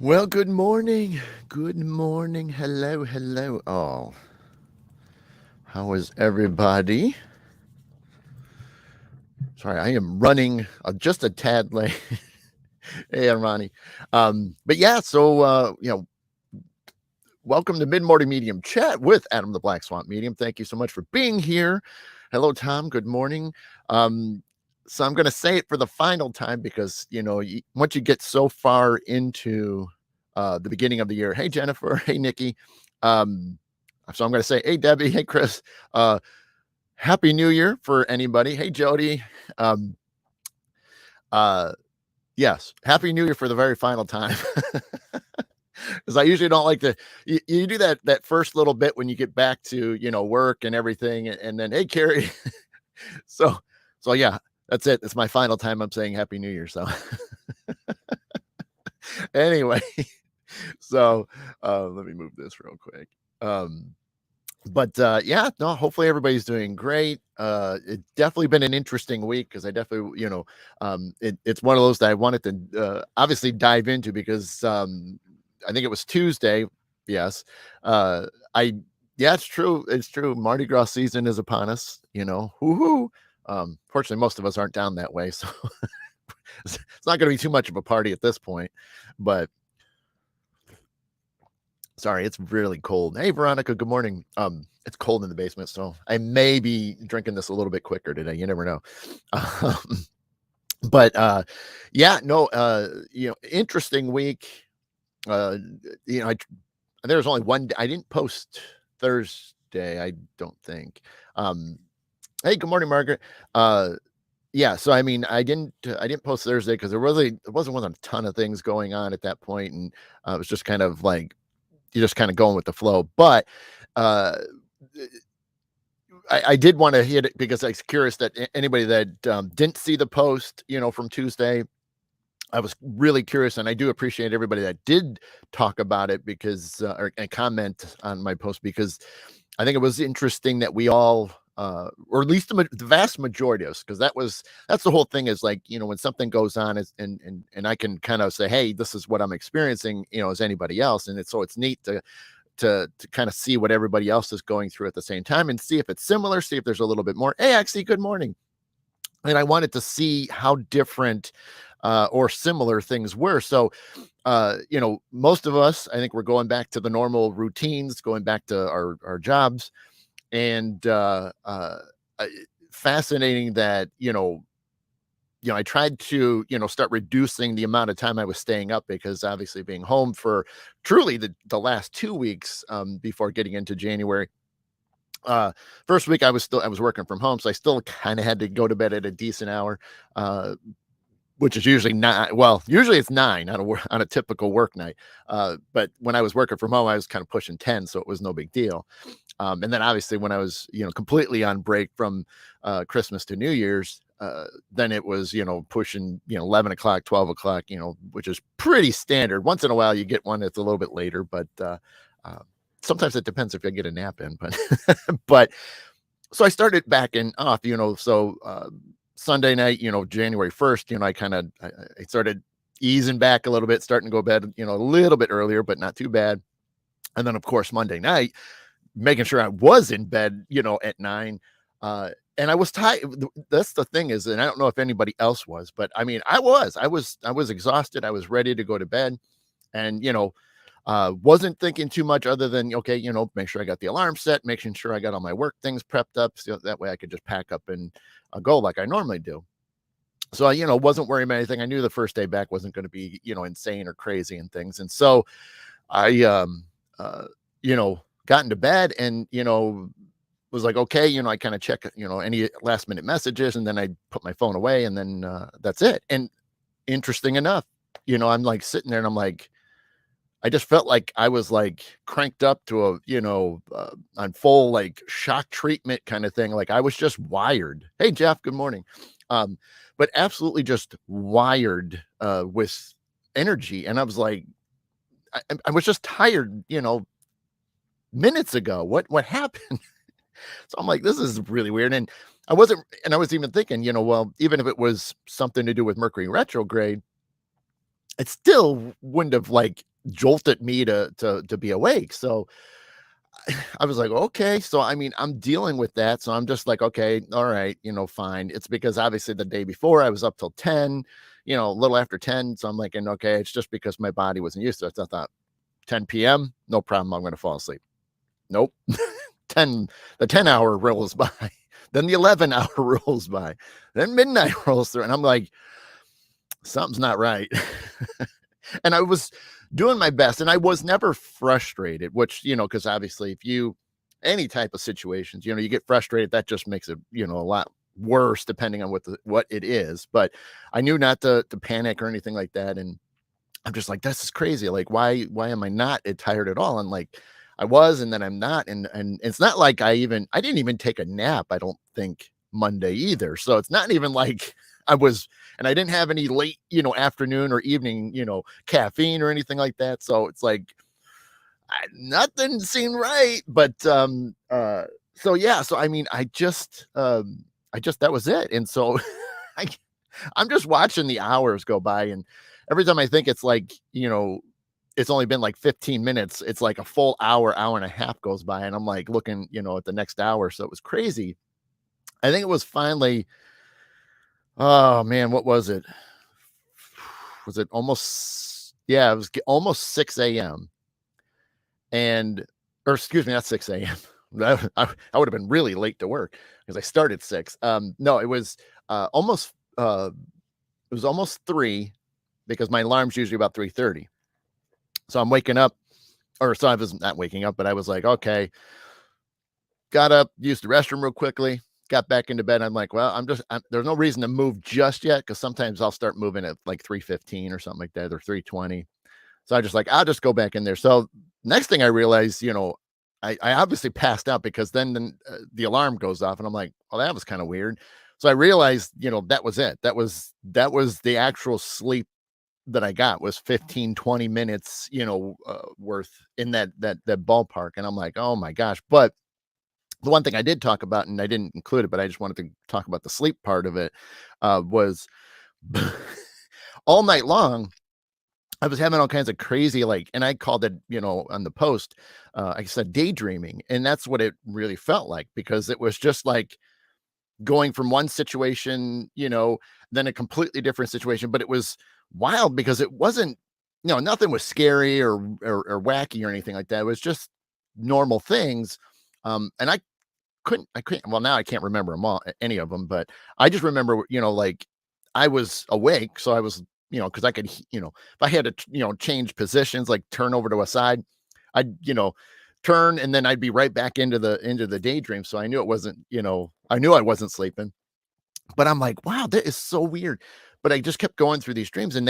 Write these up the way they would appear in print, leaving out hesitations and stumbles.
Well, good morning. Good morning. Hello, hello, all. How is everybody? Sorry, I am running just a tad late. Hey, Ronnie. But yeah, welcome to Mid Morning Medium Chat with Adam the Black Swamp Medium. Thank you so much for being here. Hello, Tom. Good morning. So I'm going to say it for the final time because once you get so far into the beginning of the year, hey Jennifer, hey Nikki. Um, so I'm going to say, hey Debbie, hey Chris. Uh, Happy New Year for anybody. Hey Jody. Um, uh, yes, Happy New Year for the very final time. Because I usually don't like to. You do that first little bit when you get back to work and everything, and then hey Carrie. so so yeah, that's it. It's my final time I'm saying Happy New Year. So anyway, so let me move this real quick. Um, but yeah, no, hopefully everybody's doing great. It's definitely been an interesting week because I definitely, it's one of those that I wanted to obviously dive into because I think it was Tuesday. Yes. Uh, I, yeah, it's true. It's true. Mardi Gras season is upon us, whoo-hoo. Fortunately, most of us aren't down that way. So it's not going to be too much of a party at this point, but sorry, it's really cold. Hey, Veronica, good morning. It's cold in the basement, so I may be drinking this a little bit quicker today. You never know. Um, but yeah, no, interesting week. Uh, you know, I There's only one. I didn't post Thursday. I don't think. Um, hey, good morning, Margaret. Uh, yeah, so I mean, I didn't post Thursday because there wasn't a ton of things going on at that point, and it was just kind of like you're just kind of going with the flow. But uh, I did want to hit it because I was curious that anybody that didn't see the post, from Tuesday, I was really curious, and I do appreciate everybody that did talk about it because and comment on my post because I think it was interesting that we all, or at least the vast majority of us, because that's the whole thing is like when something goes on, and I can kind of say, hey, this is what I'm experiencing, as anybody else, and it's neat to kind of see what everybody else is going through at the same time and see if it's similar, see if there's a little bit more. Hey, actually, good morning. And I wanted to see how different or similar things were. So, most of us, I think we're going back to the normal routines, going back to our jobs, and fascinating that I tried to, start reducing the amount of time I was staying up because obviously being home for truly the last 2 weeks before getting into January. Uh, First week I was working from home, so I still kind of had to go to bed at a decent hour, uh, which is usually not well. Usually it's 9 on a typical work night. But when I was working from home, I was kind of pushing 10, so it was no big deal. And then obviously when I was, completely on break from Christmas to New Year's, then it was, pushing, 11 o'clock, 12 o'clock, which is pretty standard. Once in a while you get one that's a little bit later, but uh, sometimes it depends if I get a nap in. But, but so I started backing off, Sunday night, January 1st, I started easing back a little bit, starting to go to bed, a little bit earlier, but not too bad. And then, of course, Monday night, making sure I was in bed, at 9. And I was tired. That's the thing is, and I don't know if anybody else was, but I mean, I was exhausted. I was ready to go to bed, and wasn't thinking too much other than okay, make sure I got the alarm set, making sure I got all my work things prepped up, so that way I could just pack up and go like I normally do. So I, wasn't worrying about anything. I knew the first day back wasn't going to be, insane or crazy and things, and so I, uh, got into bed and, was like, okay, I kind of check, any last minute messages and then I put my phone away and then that's it. And interesting enough, I'm like sitting there and I'm like, I just felt like I was like cranked up to a, on full like shock treatment kind of thing. Like I was just wired. Hey, Jeff, good morning. Um, but absolutely just wired with energy. And I was like, I was just tired, minutes ago. What happened? So I'm like, this is really weird. And I was even thinking, well, even if it was something to do with Mercury retrograde, it still wouldn't have like jolted me to be awake. So I was like, okay. So I mean, I'm dealing with that. So I'm just like, okay, all right, fine. It's because obviously the day before I was up till 10, a little after 10. So I'm like, and okay, it's just because my body wasn't used to it. So I thought 10 p.m., no problem. I'm gonna fall asleep. Nope. 10 the 10-hour rolls by. Then the 11-hour rolls by. Then midnight rolls through. And I'm like, something's not right. And I was doing my best and I was never frustrated, which, because obviously if you any type of situations, you get frustrated, that just makes it, a lot worse depending on what it is. But I knew not to panic or anything like that. And I'm just like, this is crazy. Like, why am I not tired at all? And like I was, and then I'm not. And it's not like I didn't even take a nap, I don't think Monday either. So it's not even like I was, and I didn't have any late, afternoon or evening, caffeine or anything like that. So it's like nothing seemed right. But so yeah, so I mean, I just that was it. And so I I'm just watching the hours go by, and every time I think it's like, it's only been like 15 minutes, it's like a full hour, hour and a half goes by, and I'm like looking, at the next hour. So it was crazy. I think it was finally, oh man, what was it? Was it almost, yeah, it was almost 6 a.m. and, or excuse me, not 6 a.m. I would have been really late to work because I started 6. No, almost, it was almost 3 because my alarm's usually about 3:30. So I'm waking up, or so I was not waking up, but I was like, okay, got up, used the restroom real quickly, got back into bed. I'm like, well, there's no reason to move just yet because sometimes I'll start moving at like 3:15 or something like that, or 3:20. So I just like, I'll just go back in there. So next thing I realized, I obviously passed out because then the alarm goes off, and I'm like, well, that was kind of weird. So I realized, that was it. That was the actual sleep that I got, was 15, 20 minutes, worth in that ballpark. And I'm like, oh my gosh. But the one thing I did talk about, and I didn't include it, but I just wanted to talk about the sleep part of it, was all night long. I was having all kinds of crazy, like, and I called it, on the post, I said daydreaming. And that's what it really felt like, because it was just like going from one situation, then a completely different situation. But it was wild because it wasn't, nothing was scary or wacky or anything like that. It was just normal things. And I couldn't, well, now I can't remember them all, any of them, but I just remember, like I was awake. So I was, cause I could, if I had to, change positions, like turn over to a side, I'd, turn, and then I'd be right back into the daydream. So I knew it wasn't, I knew I wasn't sleeping. But I'm like, wow, that is so weird. But I just kept going through these dreams, and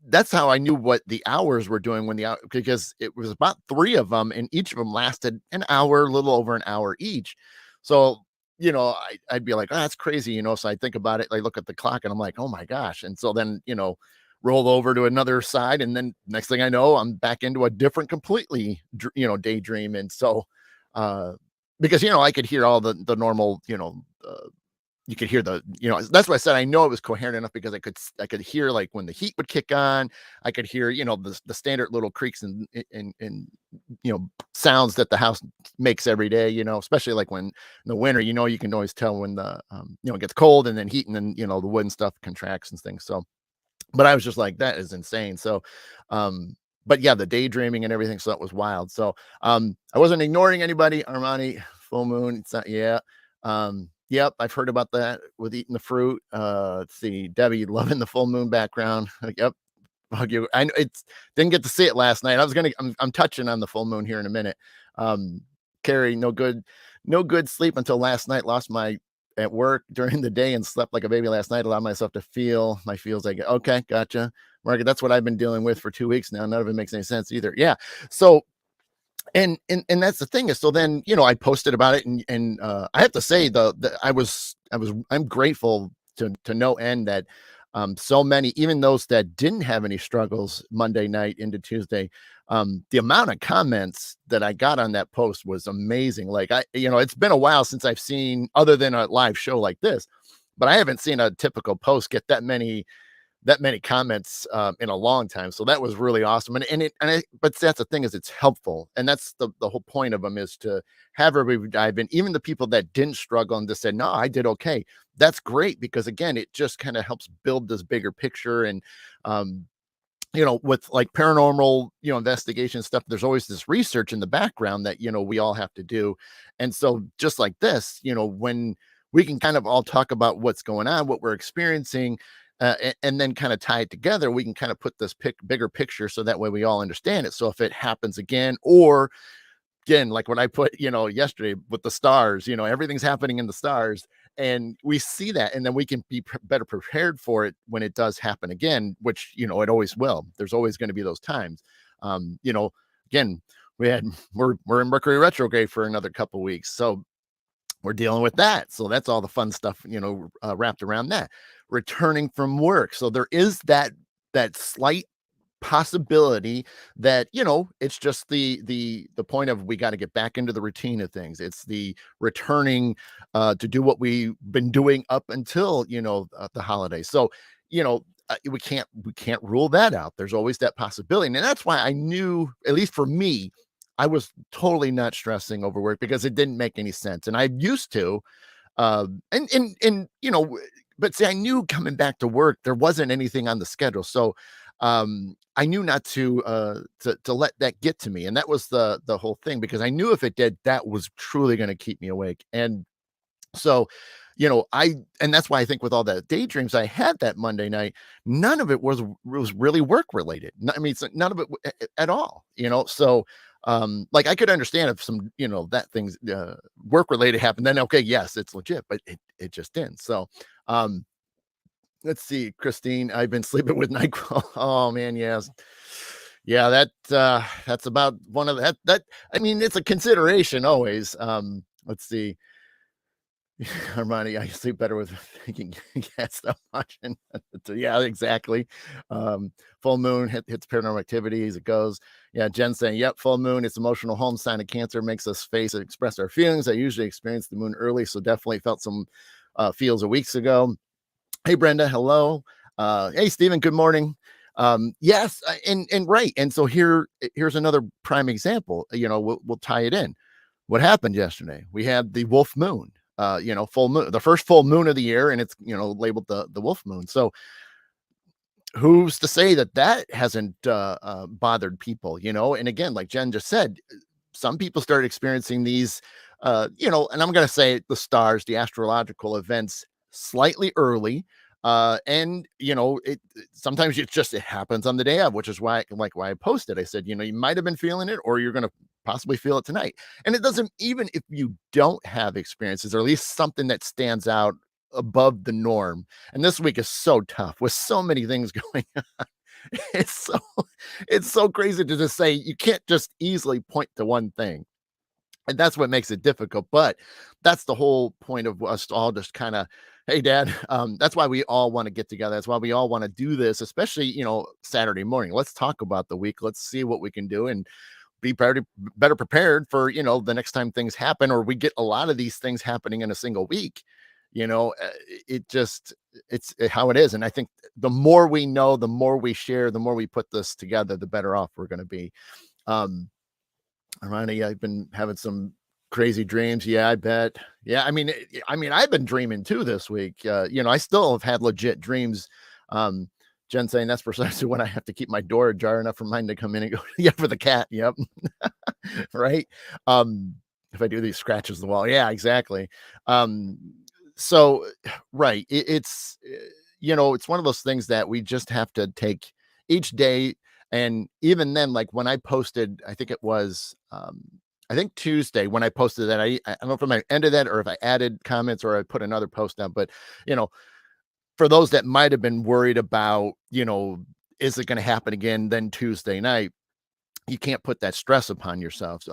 that's how I knew what the hours were doing, because it was about 3 of them, and each of them lasted an hour, a little over an hour each. So, I'd be like, oh, that's crazy, So I think about it, I look at the clock, and I'm like, oh my gosh. And so then, roll over to another side, and then next thing I know, I'm back into a different, completely, daydream. And so, because I could hear all the normal, you could hear that's why I said I know it was coherent enough, because I could hear, like, when the heat would kick on. I could hear, the standard little creaks and sounds that the house makes every day, especially like when in the winter, you can always tell when it gets cold and then heat, and then, the wood and stuff contracts and things. So, but I was just like, that is insane. So, but yeah, the daydreaming and everything. So that was wild. So, I wasn't ignoring anybody. Armani, full moon. It's not, yeah. Yep, I've heard about that with eating the fruit. Let's see, Debbie, loving the full moon background. Yep. Hug you. I know it's didn't get to see it last night. I'm touching on the full moon here in a minute. Um, Carrie, no good sleep until last night. Lost my at work during the day and slept like a baby last night. Allowed myself to feel my feels. Like, okay, gotcha. Margaret, that's what I've been dealing with for 2 weeks now. None of it makes any sense either. Yeah. So, and that's the thing, is, so then, I posted about it, and I have to say, I'm grateful to no end that so many, even those that didn't have any struggles Monday night into Tuesday, the amount of comments that I got on that post was amazing. Like, it's been a while since I've seen, other than a live show like this, but I haven't seen a typical post get that many that many comments in a long time. So that was really awesome. But that's the thing is it's helpful. And that's the whole point of them is to have everybody dive in, even the people that didn't struggle and just said, no, I did okay. That's great because again, it just kind of helps build this bigger picture. And um, with like paranormal, investigation stuff, there's always this research in the background that, we all have to do. And so just like this, when we can kind of all talk about what's going on, what we're experiencing, and then kind of tie it together, we can kind of put this bigger picture so that way we all understand it. So if it happens again, or again, like when I put, yesterday with the stars, everything's happening in the stars. And we see that, and then we can be better prepared for it when it does happen again, which, it always will. There's always going to be those times. Again, we're in Mercury retrograde for another couple weeks. So we're dealing with that. So that's all the fun stuff, wrapped around that. Returning from work. So there is that slight possibility that it's just the point of we got to get back into the routine of things. It's the returning to do what we've been doing up until the holidays. So we can't rule that out. There's always that possibility, and that's why I knew, at least for me, I was totally not stressing over work because it didn't make any sense. And I used to, but see, I knew coming back to work, there wasn't anything on the schedule. So I knew not to let that get to me. And that was the whole thing, because I knew if it did, that was truly going to keep me awake. And so, and that's why I think with all the daydreams I had that Monday night, none of it was really work related. I mean, none of it at all, so like I could understand if some, that things work related happened, then okay, yes, it's legit, but it just didn't. So let's see, Christine, I've been sleeping with NyQuil. Oh man, yes. Yeah, that's about one of that I mean, it's a consideration always. Let's see. Armani, I sleep better with thinking cat stuff watching. Yeah, exactly. Full moon hits paranormal activities. It goes. Yeah, Jen saying, "Yep, full moon. It's emotional home sign of Cancer. Makes us face and express our feelings. I usually experience the moon early, so definitely felt some feels a weeks ago." Hey, Brenda. Hello. Hey, Stephen. Good morning. Yes, and right. And so here's another prime example. We'll tie it in. What happened yesterday? We had the wolf moon. Full moon, the first full moon of the year, and it's labeled the wolf moon. So who's to say that hasn't bothered people? And again, like Jen just said, some people started experiencing these, and I'm going to say the stars, the astrological events slightly early. And sometimes it happens on the day of, which is why I posted. I said, you might have been feeling it, or you're going to possibly feel it tonight. And it doesn't, even if you don't have experiences, or at least something that stands out above the norm. And this week is so tough with so many things going on. It's so it's so crazy to just say you can't just easily point to one thing. And that's what makes it difficult. But that's the whole point of us all just kind of, hey, Dad. That's why we all want to get together. That's why we all want to do this, especially Saturday morning. Let's talk about the week. Let's see what we can do and be better prepared for the next time things happen, or we get a lot of these things happening in a single week. It's how it is. And I think the more we know, the more we share, the more we put this together, the better off we're going to be. Ronnie, I've been having some crazy dreams. Yeah, I bet. Yeah, I mean, I've been dreaming too this week. I still have had legit dreams. Jen saying that's precisely when I have to keep my door ajar enough for mine to come in and go. Yeah, for the cat. Yep. Right. If I do these scratches the wall. Yeah, exactly. So right. It's one of those things that we just have to take each day. And even then, like when I posted, I think it was, I think Tuesday when I posted that, I don't know if I ended that or if I added comments or I put another post out, but you know, for those that might have been worried about, is it going to happen again then Tuesday night? You can't put that stress upon yourself,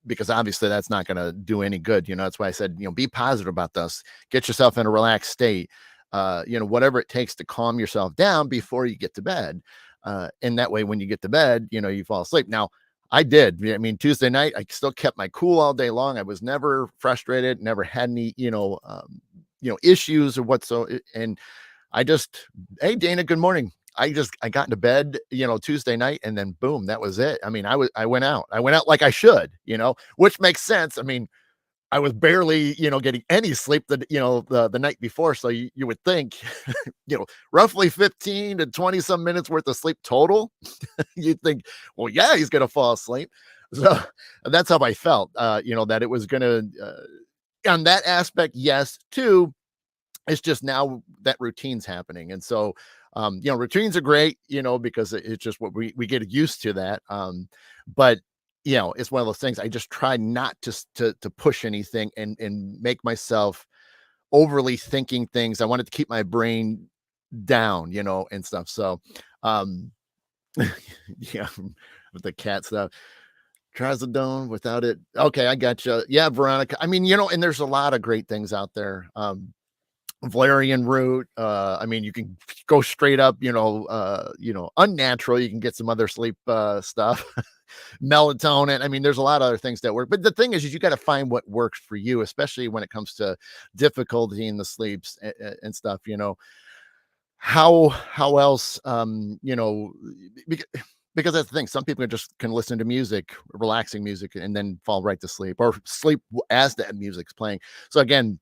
because obviously that's not going to do any good. That's why I said, be positive about this, get yourself in a relaxed state, whatever it takes to calm yourself down before you get to bed. And that way, when you get to bed, you fall asleep. Now, I did. I mean, Tuesday night, I still kept my cool all day long. I was never frustrated, never had any, issues or whatsoever. And I just, "Hey, Dana, good morning." I got into bed, Tuesday night, and then boom, that was it. I mean, I went out. I went out like I should, which makes sense. I mean, I was barely, getting any sleep the night before, so you would think, roughly 15 to 20 some minutes worth of sleep total. You'd think, "Well, yeah, he's gonna fall asleep." So, that's how I felt, that it was gonna, on that aspect, yes. 2, it's just now that routine's happening, and so, routines are great, because it's just what we get used to that, but, it's one of those things I just try not to push anything and make myself overly thinking things. I wanted to keep my brain down, and stuff, so, um, yeah, with the cat stuff. Trazodone without it. Okay, I gotcha. Yeah, Veronica. I mean, and there's a lot of great things out there. Valerian root. I mean, you can go straight up, unnatural. You can get some other sleep stuff, melatonin. I mean, there's a lot of other things that work. But the thing is you got to find what works for you, especially when it comes to difficulty in the sleeps and stuff. How else, because that's the thing. Some people just can listen to music, relaxing music, and then fall right to sleep or sleep as that music's playing. So again,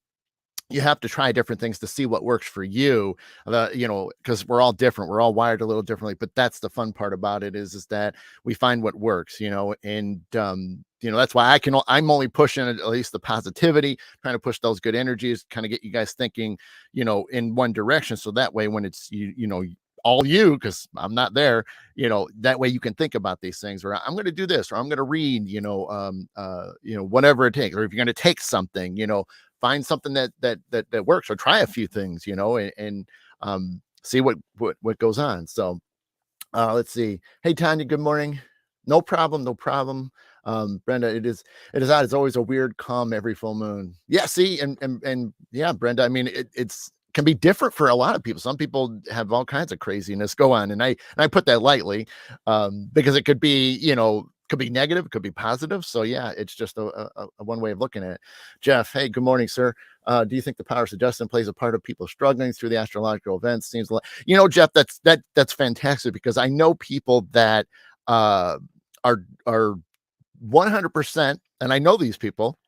you have to try different things to see what works for you, because we're all different, we're all wired a little differently, but that's the fun part about it is that we find what works, and that's why I'm only pushing at least the positivity, trying to push those good energies, kind of get you guys thinking, in one direction, so that way when it's all you, because I'm not there, that way you can think about these things, or I'm going to do this, or I'm going to read, whatever it takes, or if you're going to take something, find something that works, or try a few things, and see what goes on. So let's see. Hey Tanya, good morning. No problem, no problem. Brenda, it is odd. It's always a weird calm every full moon. Yeah, see, and yeah, Brenda, I mean, it's can be different for a lot of people. Some people have all kinds of craziness go on, and I put that lightly, because it could be negative, it could be positive. So yeah, it's just a one way of looking at it. Jeff, hey, good morning, sir. Do you think the power suggestion plays a part of people struggling through the astrological events? Seems like, Jeff, that's fantastic, because I know people that are 100%, and I know these people.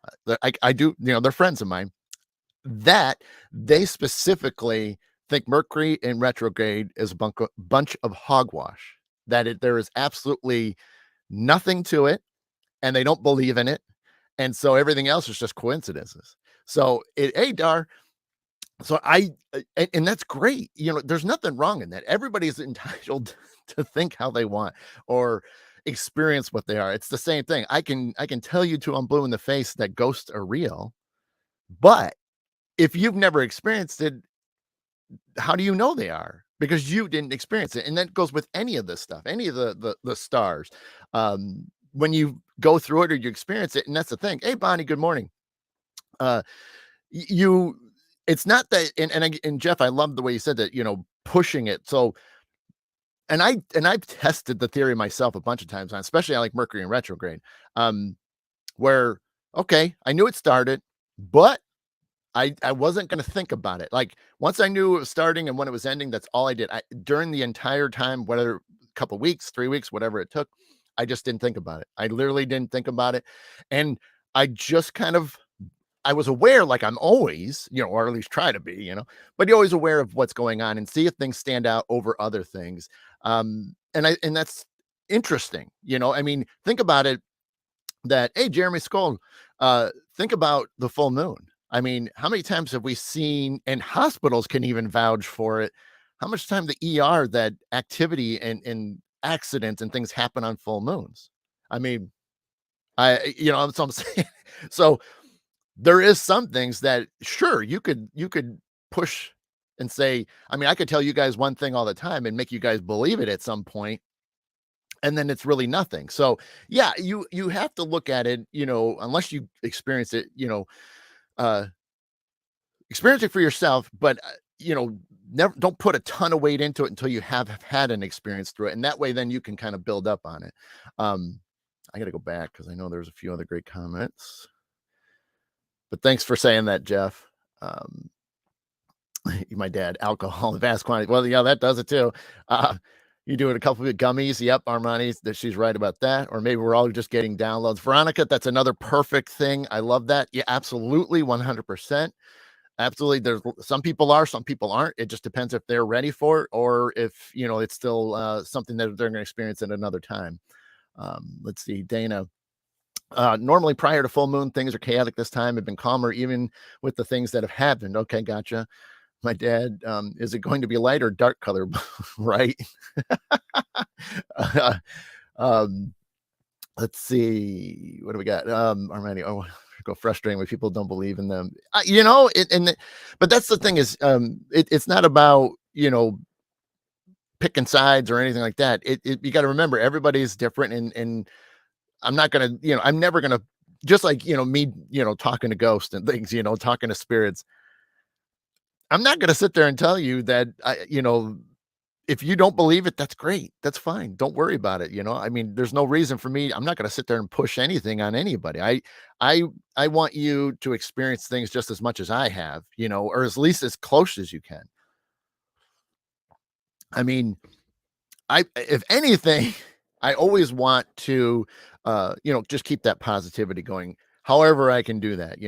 I do, they're friends of mine, that they specifically think Mercury in retrograde is a bunch of hogwash. There is absolutely nothing to it, and they don't believe in it, and so everything else is just coincidences. So hey, Dar. So and that's great. There's nothing wrong in that. Everybody's entitled to think how they want, or experience what they are. It's the same thing. I can tell you till I'm blue in the face that ghosts are real, but if you've never experienced it, how do you know they are? Because you didn't experience it. And that goes with any of this stuff, any of the stars. When you go through it or you experience it, and that's the thing. Hey, Bonnie, good morning. Uh, you, it's not that, and Jeff, I love the way you said that. Pushing it. So, and I've tested the theory myself a bunch of times, especially I like Mercury in retrograde. Um, where okay, I knew it started, but I wasn't gonna think about it. Like, once I knew it was starting and when it was ending, that's all I did. During the entire time, whether a couple weeks, 3 weeks, whatever it took, I just didn't think about it. I literally didn't think about it, and I just kind of I was aware, like I'm always, or at least try to be, but you're always aware of what's going on and see if things stand out over other things. And that's interesting, I mean, think about it, that, hey, Jeremy Skoll, think about the full moon. I mean, how many times have we seen, and hospitals can even vouch for it, how much time the ER that activity and accidents and things happen on full moons? I mean, so I'm saying, so there is some things that sure you could push and say, I mean, I could tell you guys one thing all the time and make you guys believe it at some point, and then it's really nothing. So yeah, you have to look at it, unless you experience it, uh experience it for yourself, but never, don't put a ton of weight into it until you have had an experience through it, and that way then you can kind of build up on it. I got to go back because I know there's a few other great comments, but thanks for saying that, Jeff. um My dad, alcohol in vast quantity. Well, yeah, that does it too. Uh, you doing a couple of gummies? Yep, Armani's. That she's right about that. Or maybe we're all just getting downloads. Veronica, that's another perfect thing. I love that. Yeah, absolutely, 100%. Absolutely. There's some people are, some people aren't. It just depends if they're ready for it or if it's still something that they're going to experience at another time. Let's see, Dana. Normally, prior to full moon, things are chaotic. This time have been calmer, even with the things that have happened. Okay, gotcha. My dad, is it going to be light or dark color? Right. Uh, um, let's see. What do we got? Armani. Oh, go frustrating when people don't believe in them. But that's the thing is, it's not about picking sides or anything like that. You got to remember everybody's different, and I'm not gonna, I'm never gonna just like me, talking to ghosts and things, talking to spirits. I'm not gonna sit there and tell you that if you don't believe it, that's great. That's fine. Don't worry about it. I mean, there's no reason for me. I'm not going to sit there and push anything on anybody. I, I want you to experience things just as much as I have, or at least as close as you can. I mean, if anything, I always want to, just keep that positivity going. However, I can do that,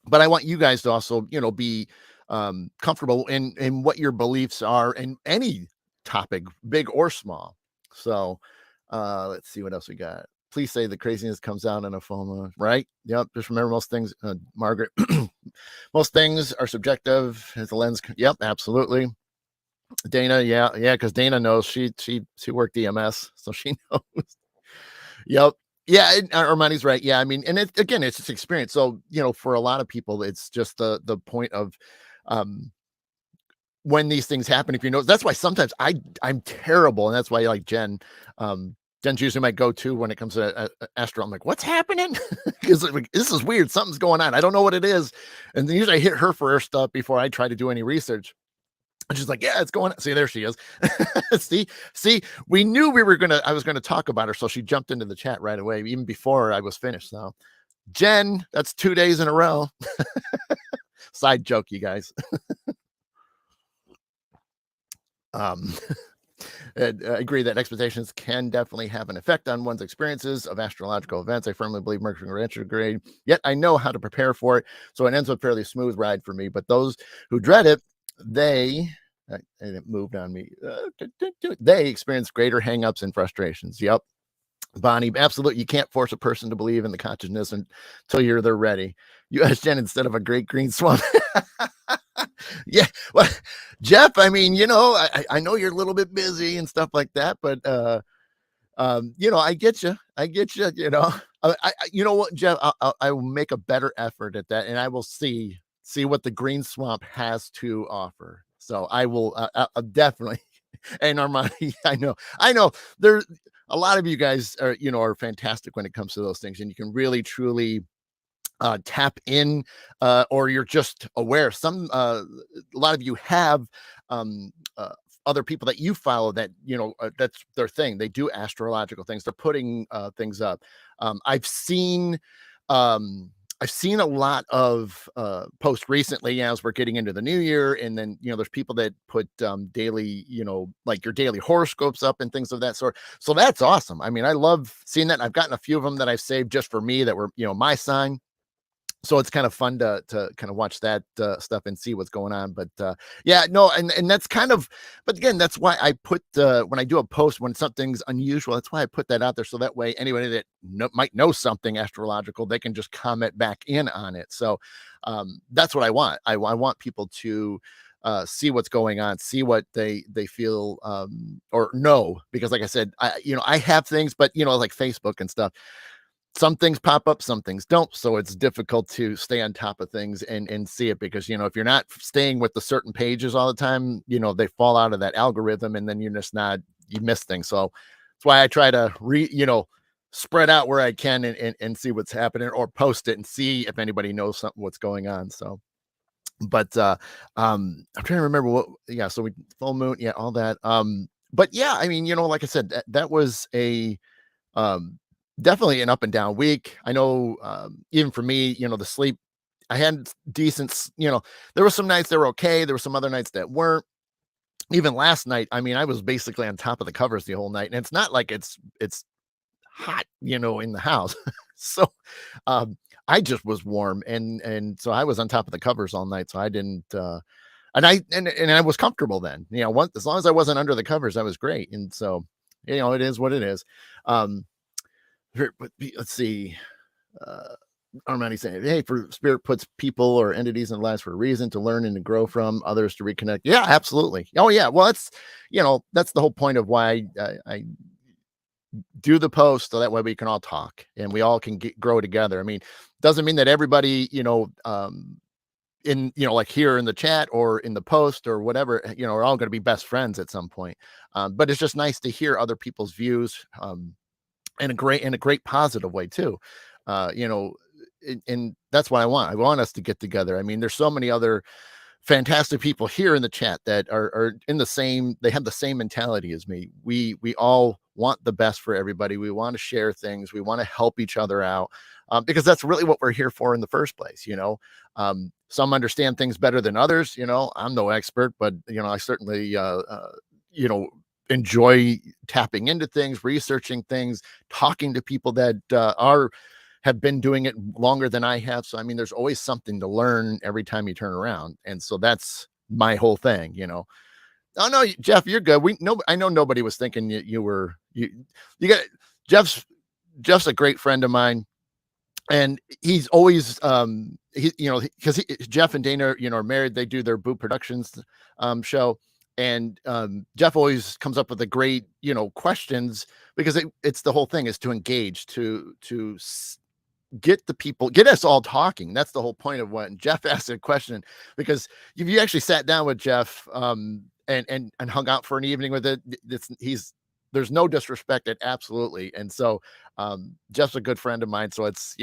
but I want you guys to also, be comfortable in what your beliefs are in any topic, big or small. So let's see what else we got. Please say the craziness comes out in a phone, right? Yep. Just remember most things, Margaret. Most things are subjective as the lens. Yep, absolutely. Dana, yeah, because Dana knows she worked EMS, so she knows. Yep. Yeah, Armani's right. Yeah, I mean, and again, it's just experience. So, for a lot of people, it's just the point of um when these things happen. If you know, that's why sometimes I'm terrible, and that's why like Jen's usually my go-to when it comes to astro. I'm like, what's happening? Because like, this is weird. Something's going on. I don't know what it is, and then usually I hit her first up before I try to do any research. And she's like, yeah, it's going on. See, there she is. see, we knew I was gonna talk about her. So she jumped into the chat right away, even before I was finished. So Jen, that's 2 days in a row. Side joke, you guys. Um, and I agree that expectations can definitely have an effect on one's experiences of astrological events. I firmly believe Mercury retrograde, yet I know how to prepare for it. So it ends with a fairly smooth ride for me. But those who dread it, and it moved on me. They experience greater hangups and frustrations. Yep. Bonnie, absolutely. You can't force a person to believe in the consciousness until they're ready. You asked Jen instead of a great green swamp. Yeah. Well, Jeff, I mean, I know you're a little bit busy and stuff like that, but I get you. I get you. You know what, Jeff? I will make a better effort at that, and I will see what the green swamp has to offer. So I will definitely. And Armani, I know. There, a lot of you guys are fantastic when it comes to those things, and you can really truly tap in, or you're just aware. A lot of you have other people that you follow that that's their thing. They do astrological things. They're putting things up. I've seen um I've seen a lot of posts recently as we're getting into the new year, and then there's people that put daily, like your daily horoscopes up and things of that sort. So that's awesome. I mean, I love seeing that. I've gotten a few of them that I've saved just for me that were my sign, so it's kind of fun to kind of watch that stuff and see what's going on. But yeah, no, and that's kind of, but again, that's why I put when I do a post when something's unusual, that's why I put that out there, so that way anybody that might know something astrological, they can just comment back in on it. So that's what I want. I want people to see what's going on, see what they feel or know, because like I said, I have things, but like Facebook and stuff, some things pop up, some things don't. So it's difficult to stay on top of things and see it, because, if you're not staying with the certain pages all the time, they fall out of that algorithm, and then you're just not, you miss things. So that's why I try to spread out where I can and see what's happening, or post it and see if anybody knows something, what's going on. So, but I'm trying to remember yeah. So we full moon, yeah, all that. But yeah, I mean, like I said, that was a, um, definitely an up and down week. I know, even for me, the sleep. I had decent, there were some nights that were okay. There were some other nights that weren't. Even last night, I mean, I was basically on top of the covers the whole night, and it's not like it's hot, in the house. So, um, I just was warm, and so I was on top of the covers all night, so I didn't, and I was comfortable then, once as long as I wasn't under the covers, I was great, and so, it is what it is. Um, let's see, uh, Armani saying, "Hey, for spirit puts people or entities in lives for a reason to learn and to grow from, others to reconnect." Yeah, absolutely. Oh yeah. Well, that's the whole point of why I do the post, so that way we can all talk and we all can grow together. I mean, doesn't mean that everybody, like here in the chat or in the post or whatever, are all going to be best friends at some point. But it's just nice to hear other people's views, in a great positive way too. Uh, you know, and that's what I want. I want us to get together. I mean, there's so many other fantastic people here in the chat that are in the same, they have the same mentality as me. We all want the best for everybody. We want to share things. We want to help each other out, because that's really what we're here for in the first place. Some understand things better than others. I'm no expert, but I certainly you know enjoy tapping into things, researching things, talking to people that have been doing it longer than I have. So I mean, there's always something to learn every time you turn around, and so that's my whole thing. Oh no, Jeff, you're good. I know nobody was thinking you got Jeff's a great friend of mine, and he's always because Jeff and Dana are married. They do their Boot Productions show, and Jeff always comes up with the great questions, because it's the whole thing is to engage, to get us all talking. That's the whole point of when Jeff asked a question, because if you actually sat down with Jeff and hung out for an evening with there's no disrespect, it absolutely. And so Jeff's a good friend of mine, so it's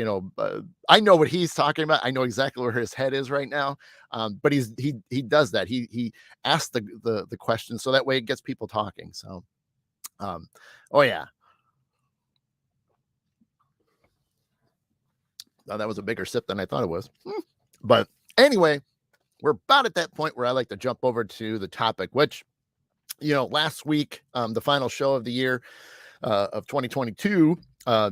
I know what he's talking about. I know exactly where his head is right now. But he does that. He asks the question, so that way it gets people talking. So oh yeah. Oh, that was a bigger sip than I thought it was. But anyway, we're about at that point where I like to jump over to the topic, which, last week, the final show of the year of 2022,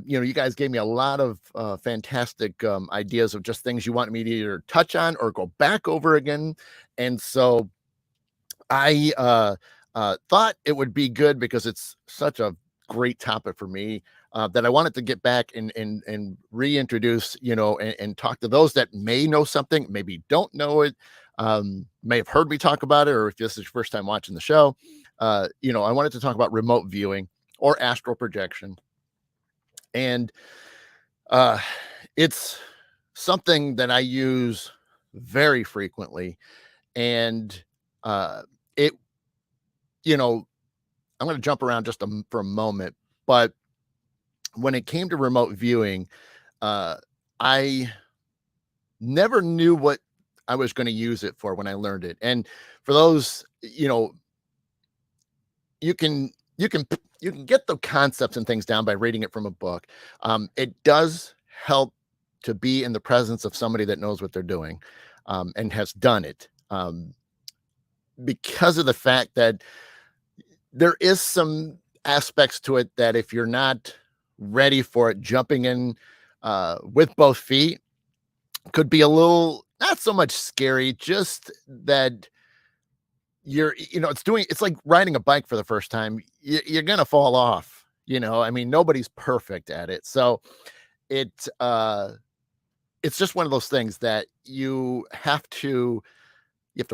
you guys gave me a lot of fantastic ideas of just things you want me to either touch on or go back over again. And so I thought it would be good, because it's such a great topic for me, that I wanted to get back and reintroduce, and talk to those that may know something, maybe don't know it, may have heard me talk about it, or if this is your first time watching the show. I wanted to talk about remote viewing or astral projection, and uh, it's something that I use very frequently, and it I'm going to jump around just for a moment, but when it came to remote viewing, uh, I never knew what I was going to use it for when I learned it. And for those, you can you can you can get the concepts and things down by reading it from a book. It does help to be in the presence of somebody that knows what they're doing, and has done it, because of the fact that there is some aspects to it that if you're not ready for it, jumping in with both feet could be a little, not so much scary, just that it's like riding a bike for the first time. You're gonna fall off. I mean, nobody's perfect at it, so it it's just one of those things that you have to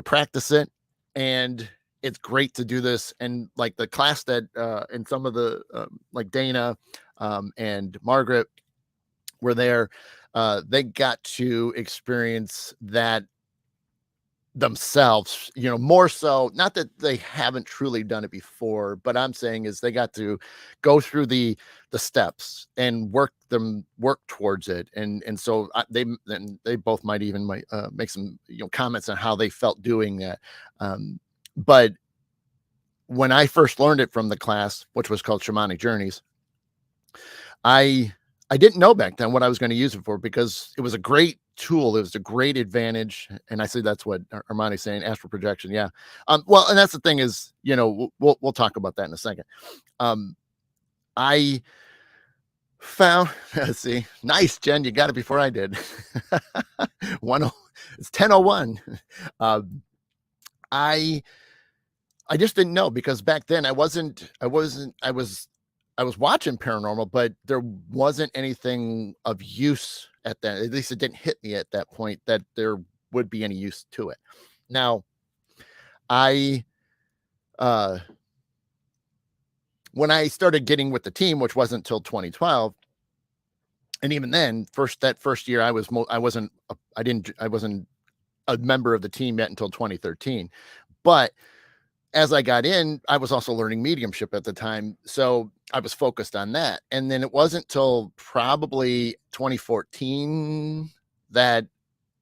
practice it, and it's great to do this. And like the class that and some of the like Dana and Margaret were there, they got to experience that themselves, more so, not that they haven't truly done it before, but I'm saying is they got to go through the steps and work towards it. And so they both might make some comments on how they felt doing that. But when I first learned it from the class, which was called Shamanic Journeys, I I didn't know back then what I was going to use it for because it was a great tool. It was a great advantage. And I say that's what Armani's saying, astral projection. Yeah. Well, and that's the thing is, we'll talk about that in a second. Um, I found, let's see, nice, Jen, you got it before I did. It's 10:01. Um, I I just didn't know because back then I was watching paranormal, but there wasn't anything of use at that. At least it didn't hit me at that point that there would be any use to it. Now, I uh when I started getting with the team, which wasn't until 2012, and even then, that first year I wasn't a member of the team yet until 2013. But as I got in, I was also learning mediumship at the time. So I was focused on that. And then it wasn't till probably 2014 that,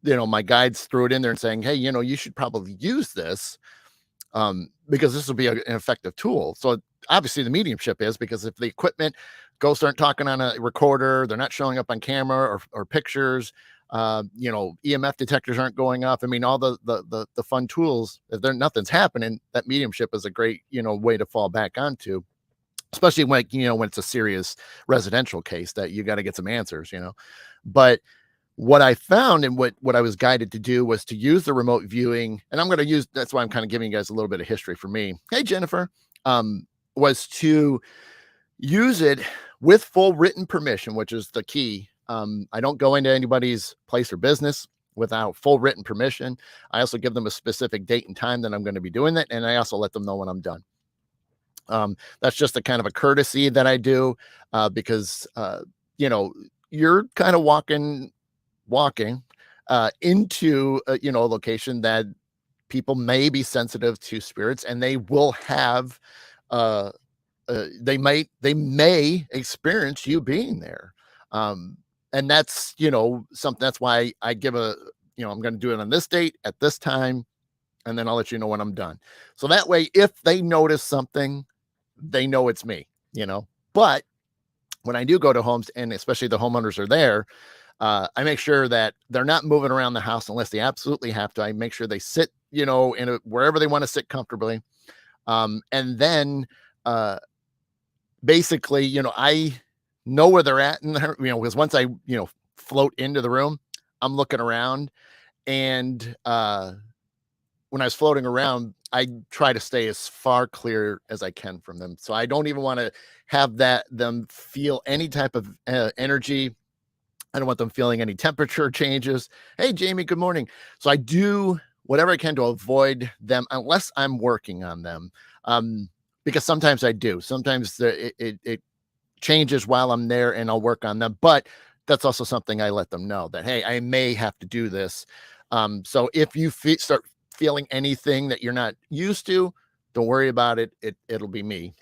my guides threw it in there and saying, hey, you should probably use this because this will be an effective tool. So obviously the mediumship is because if the equipment ghosts aren't talking on a recorder, they're not showing up on camera or pictures, EMF detectors aren't going off. I mean, all the fun tools, if there nothing's happening, that mediumship is a great, way to fall back onto, especially when it's a serious residential case that you got to get some answers, But what I found and what I was guided to do was to use the remote viewing, and that's why I'm kind of giving you guys a little bit of history for me. Hey, Jennifer, was to use it with full written permission, which is the key. I don't go into anybody's place or business without full written permission. I also give them a specific date and time that I'm going to be doing that. And I also let them know when I'm done. That's just a kind of a courtesy that I do because, you're kind of walking into, a location that people may be sensitive to spirits and they will have, they may experience you being there. And that's, something that's why I give I'm going to do it on this date at this time, and then I'll let you know when I'm done. So that way, if they notice something, they know it's me, but when I do go to homes and especially the homeowners are there, I make sure that they're not moving around the house unless they absolutely have to. I make sure they sit, wherever they want to sit comfortably. And then, basically, I know where they're at in the, because once I, float into the room, I'm looking around and, when I was floating around, I try to stay as far clear as I can from them. So I don't even want to have them feel any type of energy. I don't want them feeling any temperature changes. Hey, Jamie, good morning. So I do whatever I can to avoid them unless I'm working on them. Because sometimes I do. Sometimes it changes while I'm there and I'll work on them. But that's also something I let them know that, hey, I may have to do this. So if you start feeling anything that you're not used to, don't worry about it. It'll be me.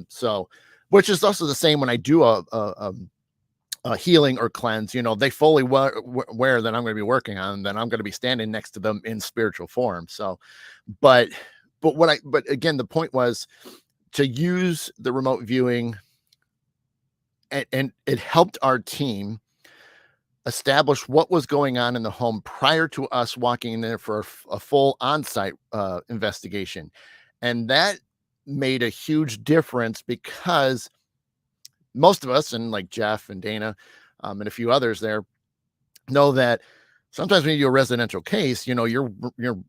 So, which is also the same when I do a healing or cleanse, they fully aware that I'm going to be working on, then I'm going to be standing next to them in spiritual form. So, but again, the point was to use the remote viewing and it helped our team establish what was going on in the home prior to us walking in there for a full on-site investigation. And that made a huge difference because most of us, and like Jeff and Dana, and a few others there, know that sometimes when you do a residential case, you're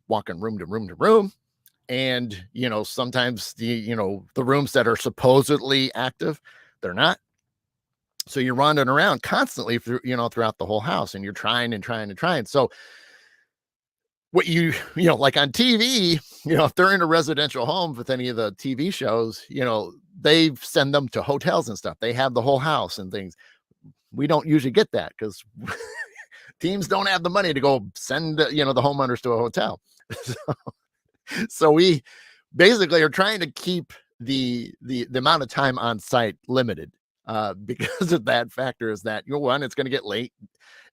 walking room to room to room. And, sometimes the rooms that are supposedly active, they're not. So you're wandering around constantly throughout the whole house and you're trying and trying and trying. So what like on TV, if they're in a residential home with any of the TV shows, they send them to hotels and stuff. They have the whole house and things. We don't usually get that because teams don't have the money to go send, the homeowners to a hotel. So we basically are trying to keep the amount of time on site limited because of that factor is that, one, it's going to get late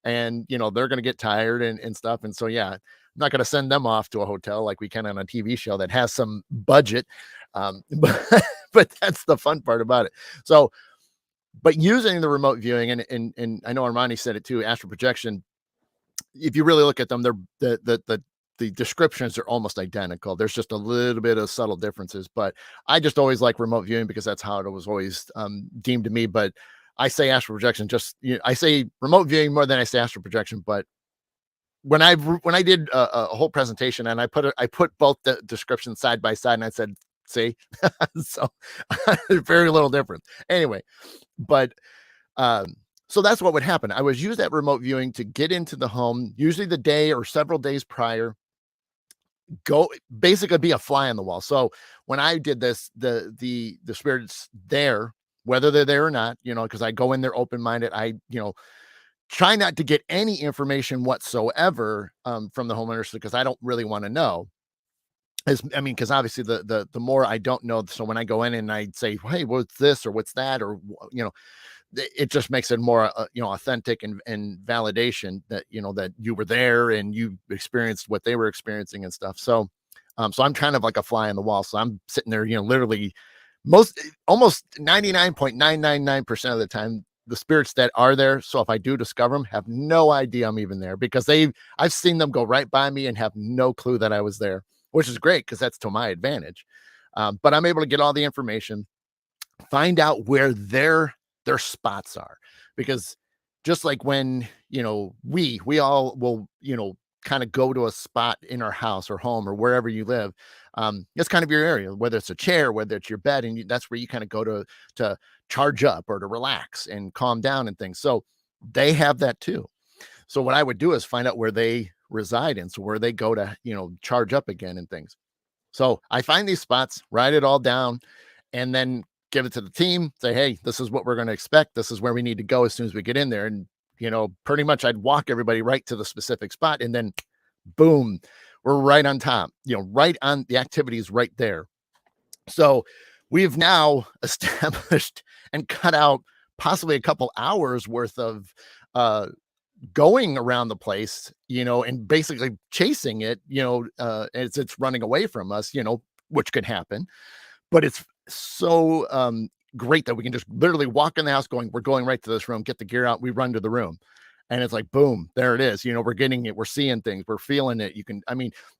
and, they're going to get tired and stuff. And so, yeah, I'm not going to send them off to a hotel like we can on a TV show that has some budget. But that's the fun part about it. So But using the remote viewing, and I know Armani said it too, astral projection, if you really look at them, they're the descriptions are almost identical. There's just a little bit of subtle differences, but I just always like remote viewing because that's how it was always deemed to me. But I say astral projection, just I say remote viewing more than I say astral projection. But when I did a whole presentation and I put both the descriptions side by side and I said, see, so very little difference. Anyway, but um, so that's what would happen. I was use that remote viewing to get into the home, usually the day or several days prior, go basically be a fly on the wall. So when I did this, the spirits there, whether they're there or not, because I go in there open minded, I try not to get any information whatsoever from the homeowners because I don't really want to know. Because obviously the more I don't know, so when I go in and I say, hey, what's this or what's that, or it just makes it more authentic and validation that that you were there and you experienced what they were experiencing and stuff. So I'm kind of like a fly on the wall, so I'm sitting there literally most almost 99.999% of the time the spirits that are there, so if I do discover them, have no idea I'm even there because I've seen them go right by me and have no clue that I was there, which is great because that's to my advantage. But I'm able to get all the information, find out where their spots are, because just like when we all will kind of go to a spot in our house or home or wherever you live. It's kind of your area, whether it's a chair, whether it's your bed, and that's where you kind of go to charge up or to relax and calm down and things. So they have that too. So what I would do is find out where they reside in, so where they go to charge up again and things. So I find these spots, write it all down, and then give it to the team. Say, hey, this is what we're going to expect. This is where we need to go as soon as we get in there. And pretty much I'd walk everybody right to the specific spot, and then boom, we're right on top. Right on the activities right there. So we've now established and cut out possibly a couple hours worth of going around the place, and basically chasing it, as it's running away from us, which could happen. But it's so great that we can just literally walk in the house going, we're going right to this room, get the gear out, we run to the room. And it's like, boom, there it is. We're getting it, we're seeing things, we're feeling it.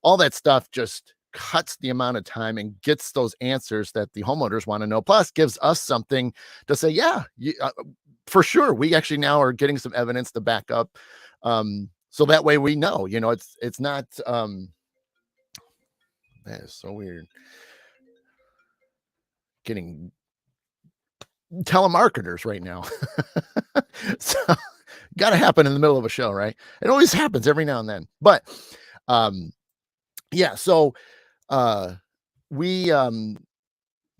All that stuff just cuts the amount of time and gets those answers that the homeowners want to know. Plus, gives us something to say, yeah, for sure. We actually now are getting some evidence to back up. So that way we know, it's not, that is so weird. Getting telemarketers right now. So got to happen in the middle of a show, right? It always happens every now and then. But yeah, uh we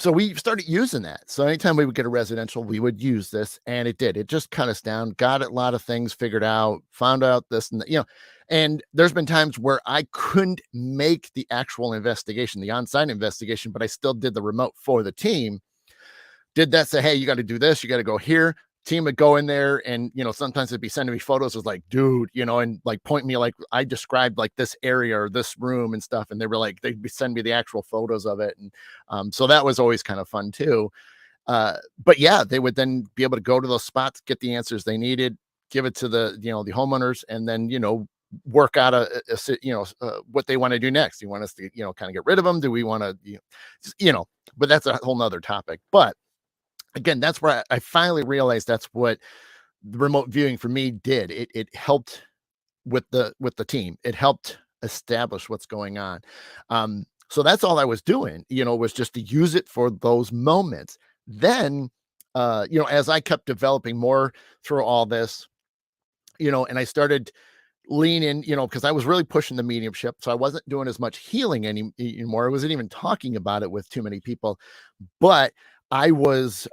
so we started using that. So anytime we would get a residential, we would use this, and it just cut us down, got a lot of things figured out, found out this and and there's been times where I couldn't make the actual investigation, the on-site investigation, but I still did the remote for the team. Did that, say, hey, you got to do this, you got to go here. Team would go in there, and sometimes it'd be sending me photos of like, dude, and like point me, like I described like this area or this room and stuff, and they were like, they'd send me the actual photos of it. And so that was always kind of fun too. But yeah, they would then be able to go to those spots, get the answers they needed, give it to the the homeowners, and then work out what they want to do next. You want us to kind of get rid of them? Do we want to but that's a whole nother topic. But again, that's where I finally realized that's what the remote viewing for me did. It helped with the team. It helped establish what's going on. So that's all I was doing, was just to use it for those moments. Then, as I kept developing more through all this, and I started leaning, because I was really pushing the mediumship. So I wasn't doing as much healing anymore. I wasn't even talking about it with too many people, but I was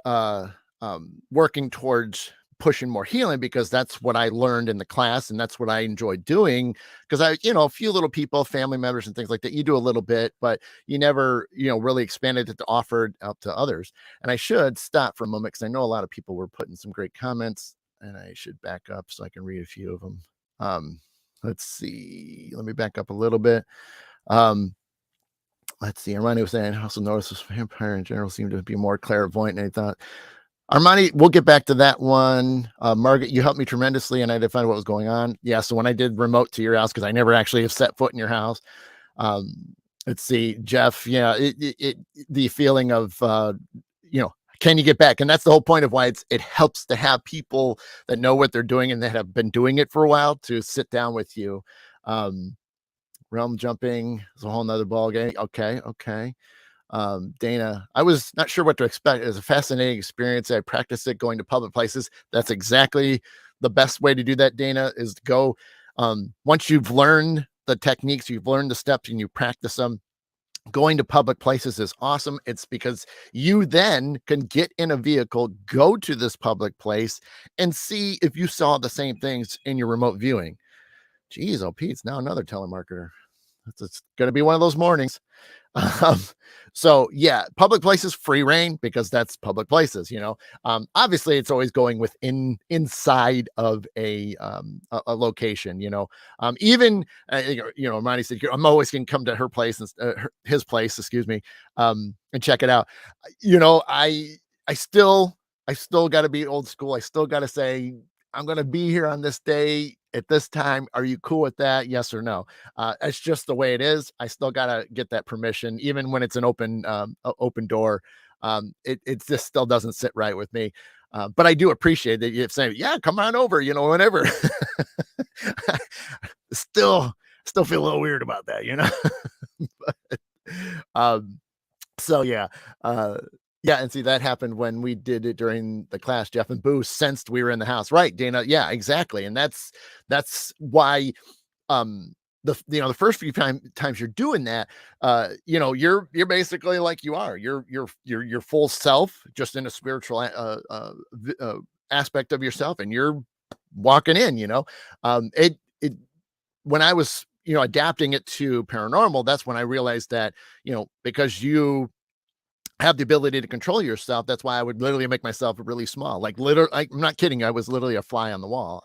working towards pushing more healing because that's what I learned in the class and that's what I enjoyed doing. Because a few little people, family members and things like that, you do a little bit, but you never, really expanded it to offer it out to others. And I should stop for a moment because I know a lot of people were putting some great comments, and I should back up so I can read a few of them. Let's see. Let me back up a little bit. Let's see. Ronnie was saying, I also noticed this vampire in general seemed to be more clairvoyant than I thought. Armani, we'll get back to that one. Margaret, you helped me tremendously, and I defined what was going on. Yeah, so when I did remote to your house, because I never actually have set foot in your house. Um, let's see, Jeff. Yeah, the feeling of you know, can you get back? And that's the whole point of why it helps to have people that know what they're doing and that have been doing it for a while to sit down with you. Um, realm jumping is a whole nother ball game. Okay, okay. Dana, I was not sure what to expect. It was a fascinating experience. I practiced it going to public places. That's exactly the best way to do that, Dana, is to go. Once you've learned the techniques, you've learned the steps, and you practice them. Going to public places is awesome. It's because you then can get in a vehicle, go to this public place, and see if you saw the same things in your remote viewing. Geez, oh, Pete's now another telemarketer. It's going to be one of those mornings. Um, so yeah, public places, free reign because that's public places, you know. Obviously it's always going within inside of a location, you know. Even Ronnie said I'm always going to come to her place and his place, excuse me, and check it out. You know, I still got to be old school. I still got to say I'm going to be here on this day at this time. Are you cool with that? Yes or no? It's just the way it is. I still gotta get that permission, even when it's an open door. It just still doesn't sit right with me. But I do appreciate that you saying, yeah, come on over, you know, whenever. still, still feel a little weird about that, you know. but, um, so yeah, uh, yeah, and see that happened when we did it during the class. Jeff and Boo sensed we were in the house, right, Dana? Yeah, exactly, and that's why the first few times you're doing that, you're basically like you are you're your full self, just in a spiritual aspect of yourself, and you're walking in, it when I was adapting it to paranormal, that's when I realized that, because you have the ability to control yourself. That's why I would literally make myself really small. Like literally, I'm not kidding. I was literally a fly on the wall.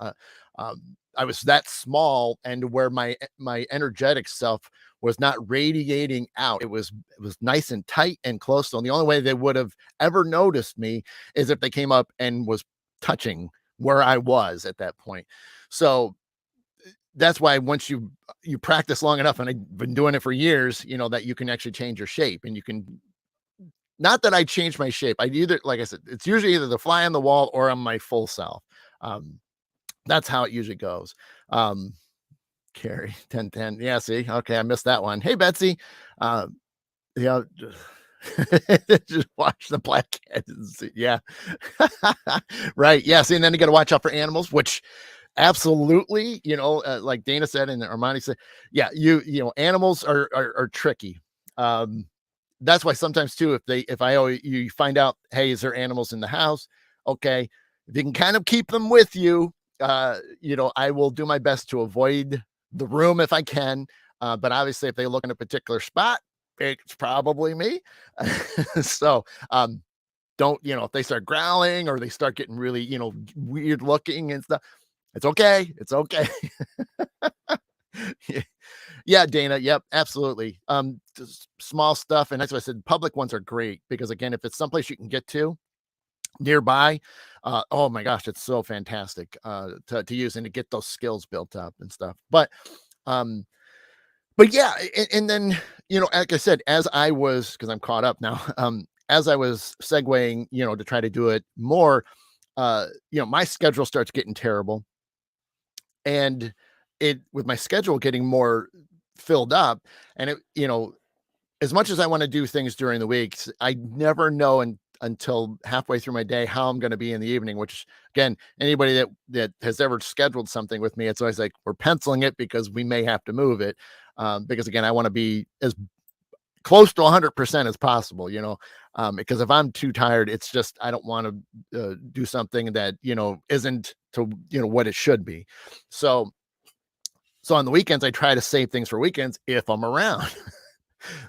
I was that small, and where my energetic self was not radiating out. It was nice and tight and close. So the only way they would have ever noticed me is if they came up and was touching where I was at that point. So that's why once you practice long enough, and I've been doing it for years, that you can actually change your shape, and you can not that I changed my shape. I either, like I said, it's usually either the fly on the wall or I'm my full self. Um, that's how it usually goes. Um, Carrie 1010. Yeah, see, okay, I missed that one. Hey, Betsy. Uh, yeah, just watch the black cat. Yeah, right. Yeah, see, and then you got to watch out for animals, which absolutely, like Dana said and Armani said, yeah, animals are tricky. Um, that's why sometimes too, if I always you find out, hey, is there animals in the house? Okay, if you can kind of keep them with you, I will do my best to avoid the room if I can. But obviously, if they look in a particular spot, it's probably me. so don't if they start growling or they start getting really weird looking and stuff, it's okay. It's okay. Yeah, Dana. Yep, absolutely. Just small stuff, and that's why I said public ones are great because again, if it's someplace you can get to nearby, oh my gosh, it's so fantastic to use and to get those skills built up and stuff. Um, but yeah, and then like I said, as I was because I'm caught up now, as I was segueing, to try to do it more, my schedule starts getting terrible, and it with my schedule getting more filled up, and as much as I want to do things during the weeks, I never know until halfway through my day how I'm going to be in the evening. Which, again, anybody that has ever scheduled something with me, it's always like we're penciling it because we may have to move it. Because again, I want to be as close to 100% as possible. Because if I'm too tired, it's just I don't want to do something that isn't to what it should be. So on the weekends, I try to save things for weekends if I'm around.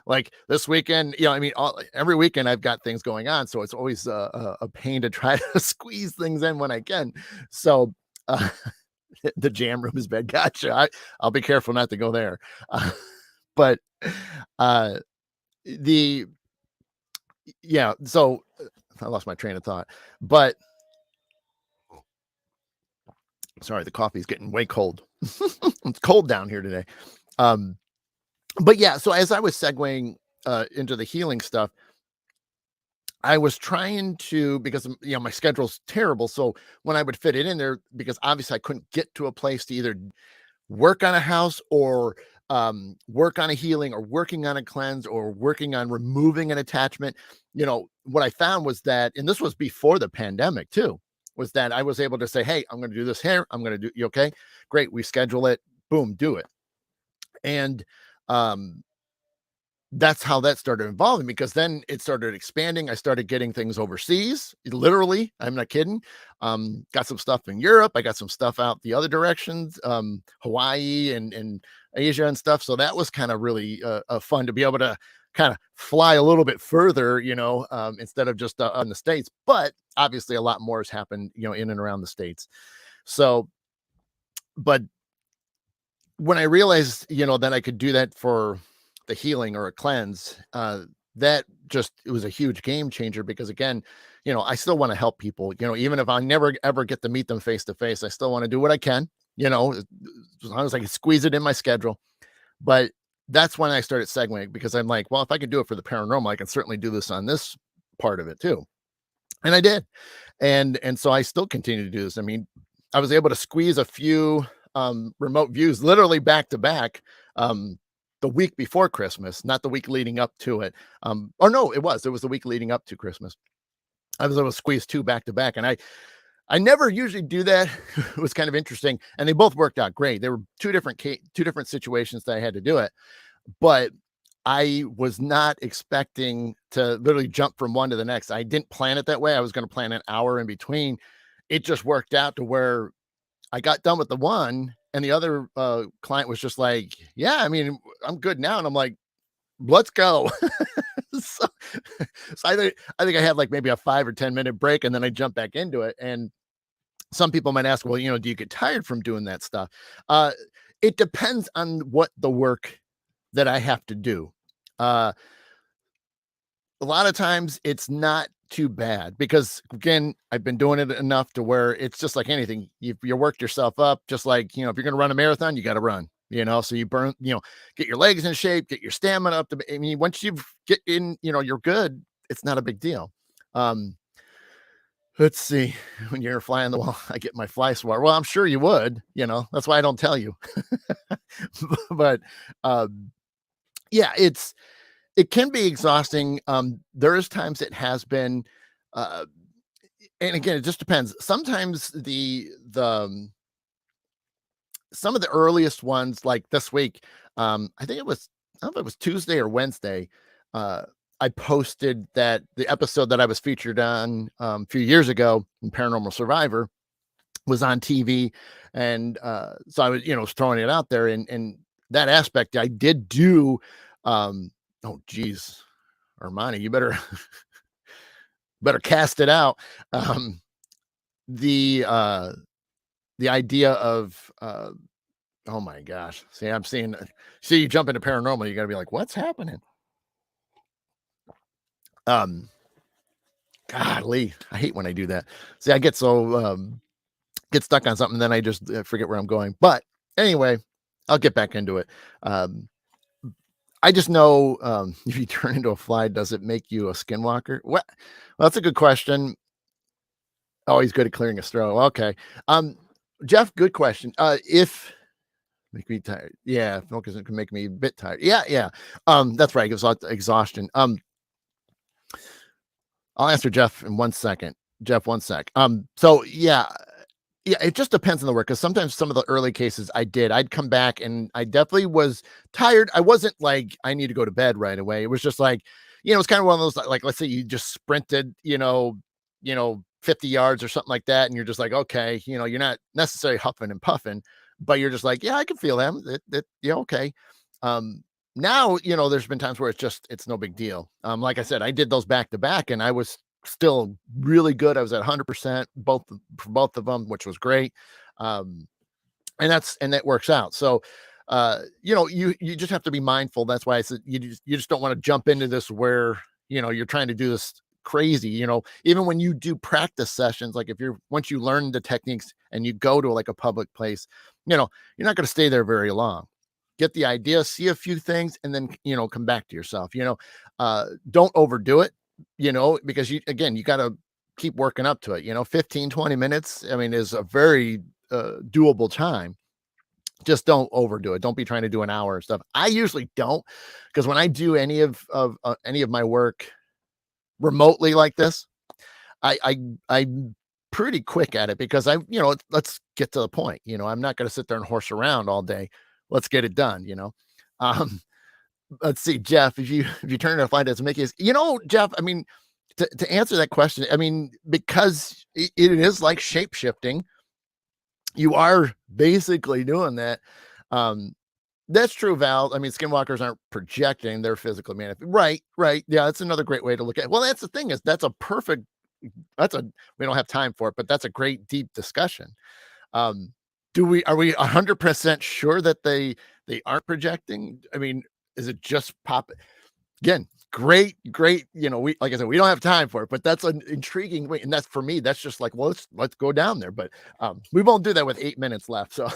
Like this weekend, I mean, every weekend I've got things going on, so it's always a pain to try to squeeze things in when I can. So uh, the jam room is bad. Gotcha. I'll be careful not to go there. But uh, the yeah, so I lost my train of thought. But sorry, the coffee is getting way cold. It's cold down here today. Um, but yeah, so as I was segueing into the healing stuff, I was trying to, because my schedule's terrible. So when I would fit it in there, because obviously I couldn't get to a place to either work on a house or work on a healing or working on a cleanse or working on removing an attachment. What I found was that, and this was before the pandemic too, was that I was able to say, hey, I'm going to do this here. I'm going to do, you okay? Great. We schedule it. Boom, do it. And um, that's how that started evolving, because then it started expanding. I started getting things overseas, literally. I'm not kidding. Got some stuff in Europe. I got some stuff out the other directions, Hawaii and Asia and stuff. So that was kind of really fun to be able to kind of fly a little bit further, instead of just on the States. But obviously, a lot more has happened, in and around the States. So, but when I realized, that I could do that for the healing or a cleanse, that just, it was a huge game changer, because again, I still want to help people, even if I never ever get to meet them face to face, I still want to do what I can, as long as I can squeeze it in my schedule. But that's when I started segueing, because I'm like, well, if I could do it for the paranormal, I can certainly do this on this part of it too. And I did. And so I still continue to do this. I mean, I was able to squeeze a few remote views literally back to back, the week before Christmas, not the week leading up to it. Or no, it was the week leading up to Christmas. I was able to squeeze two back to back, and I never usually do that. It was kind of interesting, and they both worked out great. There were two different situations that I had to do it, but I was not expecting to literally jump from one to the next. I didn't plan it that way. I was going to plan an hour in between. It just worked out to where I got done with the one, and the other client was just like, yeah, I mean, I'm good now. And I'm like, let's go. so, so I think I had like maybe a 5 or 10 minute break, and then I jumped back into it. And some people might ask, well, do you get tired from doing that stuff? It depends on what the work that I have to do. Uh, a lot of times it's not too bad, because again, I've been doing it enough to where it's just like anything. You worked yourself up, just like, if you're going to run a marathon, you got to run, so you burn, get your legs in shape, get your stamina up to, I mean, once you get in, you're good. It's not a big deal. Let's see, when you're flying the wall, I get my fly swatter. Well, I'm sure you would, that's why I don't tell you. But, yeah, it can be exhausting. There is times it has been, uh, and again, it just depends. Sometimes some of the earliest ones, like this week, I think it was, I don't know if it was Tuesday or Wednesday. Uh, I posted that the episode that I was featured on a few years ago in Paranormal Survivor was on TV, and so I was, was throwing it out there, and that aspect I did do. Oh, geez, Armani, you better better cast it out. Um, the idea of oh my gosh, see you jump into paranormal, you got to be like, what's happening? Um, Golly, I hate when I do that. See, I get so get stuck on something, then I just forget where I'm going. But anyway, I'll get back into it. Um, I just know, if you turn into a fly, does it make you a skinwalker? Well, that's a good question. Oh, he's good at clearing his throat. Okay. Um, Jeff, good question. If make me tired. Yeah, focus can make me a bit tired. Yeah, yeah. That's right. It was exhaustion. I'll answer Jeff in 1 second. Jeff, 1 sec. So yeah, it just depends on the work, because sometimes some of the early cases I'd come back and I definitely was tired. I wasn't like, I need to go to bed right away. It was just like, it's kind of one of those, like, let's say you just sprinted, 50 yards or something like that. And you're just like, okay, you're not necessarily huffing and puffing, but you're just like, yeah, I can feel them. Yeah, okay. Now, there's been times where it's no big deal. Like I said, I did those back to back, and I was still really good. I was at 100% for both of them, which was great. Um, and that works out. So, you just have to be mindful. That's why I said you just don't want to jump into this where, you're trying to do this crazy, even when you do practice sessions, like if you're once you learn the techniques and you go to like a public place, you're not going to stay there very long. Get the idea, see a few things, and then come back to yourself. Don't overdo it, because you got to keep working up to it. 15, 20 minutes, I mean, is a very doable time. Just don't overdo it. Don't be trying to do an hour and stuff. I usually don't, because when I do any of my work remotely like this, I'm pretty quick at it because let's get to the point. I'm not going to sit there and horse around all day. Let's get it done. Um, let's see, Jeff, if you turn to find us, Mickey is, Jeff, I mean, to answer that question, I mean, because it is like shape shifting, you are basically doing that. Um, that's true, Val. I mean, skinwalkers aren't projecting; they're physically manifest. Right, right. Yeah, that's another great way to look at it. Well, that's the thing is that's a perfect. That's a we don't have time for it, but that's a great deep discussion. Um, are we 100% sure that they aren't projecting? I mean, is it just pop? Again, great, we like I said, we don't have time for it, but that's an intriguing way, and that's for me, that's just like, well, let's go down there, but, we won't do that with 8 minutes left, so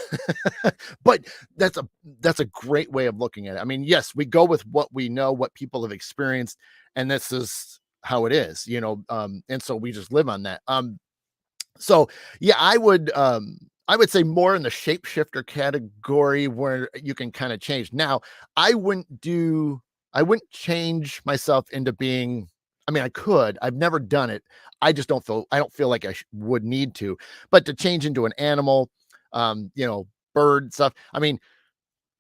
but that's a great way of looking at it. I mean, yes, we go with what we know, what people have experienced, and this is how it is, and so we just live on that. So yeah, I would say more in the shapeshifter category where you can kind of change. Now, I wouldn't do I wouldn't change myself into being I mean, I could. I've never done it. I don't feel like would need to. But to change into an animal, bird stuff. I mean,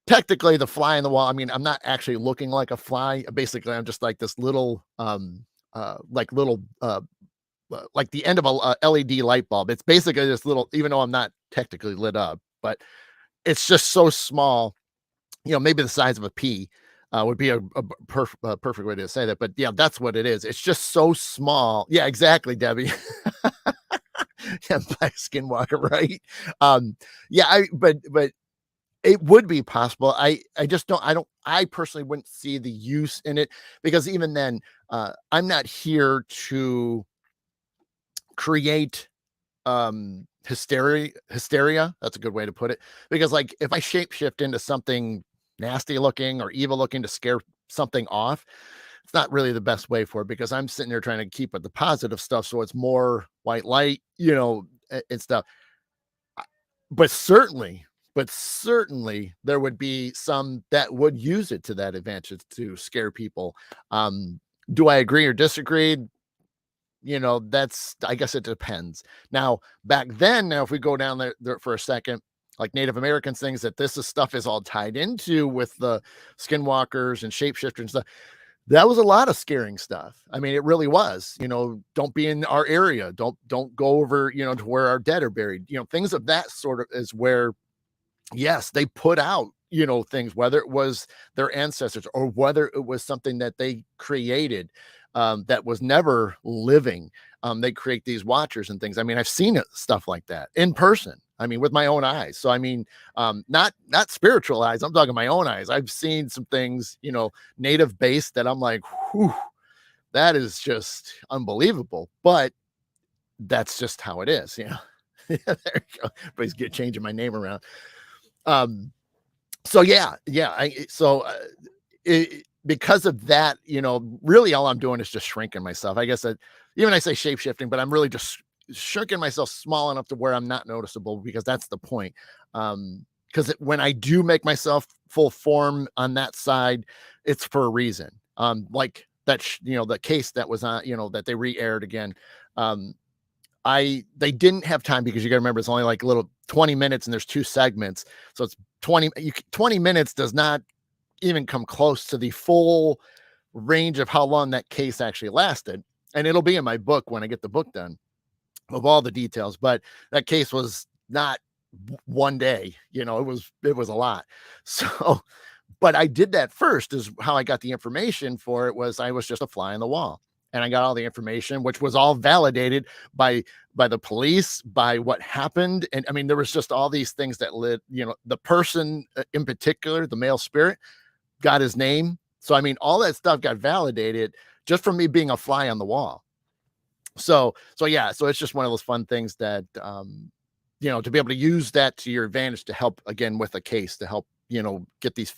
technically the fly in the wall, I mean, I'm not actually looking like a fly. Basically, I'm just like this little like the end of a LED light bulb. It's basically this little, even though I'm not technically lit up, but it's just so small, maybe the size of a pea would be a perfect way to say that. But yeah, that's what it is. It's just so small. Yeah, exactly, Debbie. Yeah, black skinwalker, right? Yeah, but it would be possible. I just I personally wouldn't see the use in it because even then, I'm not here to create hysteria. That's a good way to put it, because like if I shapeshift into something nasty looking or evil looking to scare something off, it's not really the best way for it, because I'm sitting there trying to keep with the positive stuff, so it's more white light, and stuff. But certainly there would be some that would use it to that advantage to scare people. Do I agree or disagree? That's, I guess it depends. Now, back then, now if we go down there for a second, like Native Americans, things that stuff is all tied into with the skinwalkers and shapeshifters and stuff. That was a lot of scaring stuff. I mean, it really was. Don't be in our area. Don't go over, to where our dead are buried. Things of that sort of is where, yes, they put out, things, whether it was their ancestors or whether it was something that they created, that was never living. They create these watchers and things. I mean, I've seen stuff like that in person. I mean, with my own eyes. So I mean, not spiritual eyes. I'm talking my own eyes. I've seen some things, native based, that I'm like, whew, that is just unbelievable. But that's just how it is. Yeah, there you go. Everybody's changing my name around. So yeah, because of that, really all I'm doing is just shrinking myself. I guess that even I say shape shifting, but I'm really just shrinking myself small enough to where I'm not noticeable, because that's the point. Because when I do make myself full form on that side, it's for a reason. Like that, the case that was on, that they re-aired again. They didn't have time, because you got to remember it's only like a little 20 minutes and there's two segments. So it's 20 minutes does not even come close to the full range of how long that case actually lasted. And it'll be in my book when I get the book done, of all the details. But that case was not one day, it was a lot. So, but I did that first, is how I got the information for it. Was I was just a fly on the wall, and I got all the information, which was all validated by the police, by what happened. And I mean, there was just all these things that led, the person in particular, the male spirit, got his name. So I mean, all that stuff got validated just from me being a fly on the wall. So yeah, so it's just one of those fun things that, to be able to use that to your advantage to help again with a case to help, get these,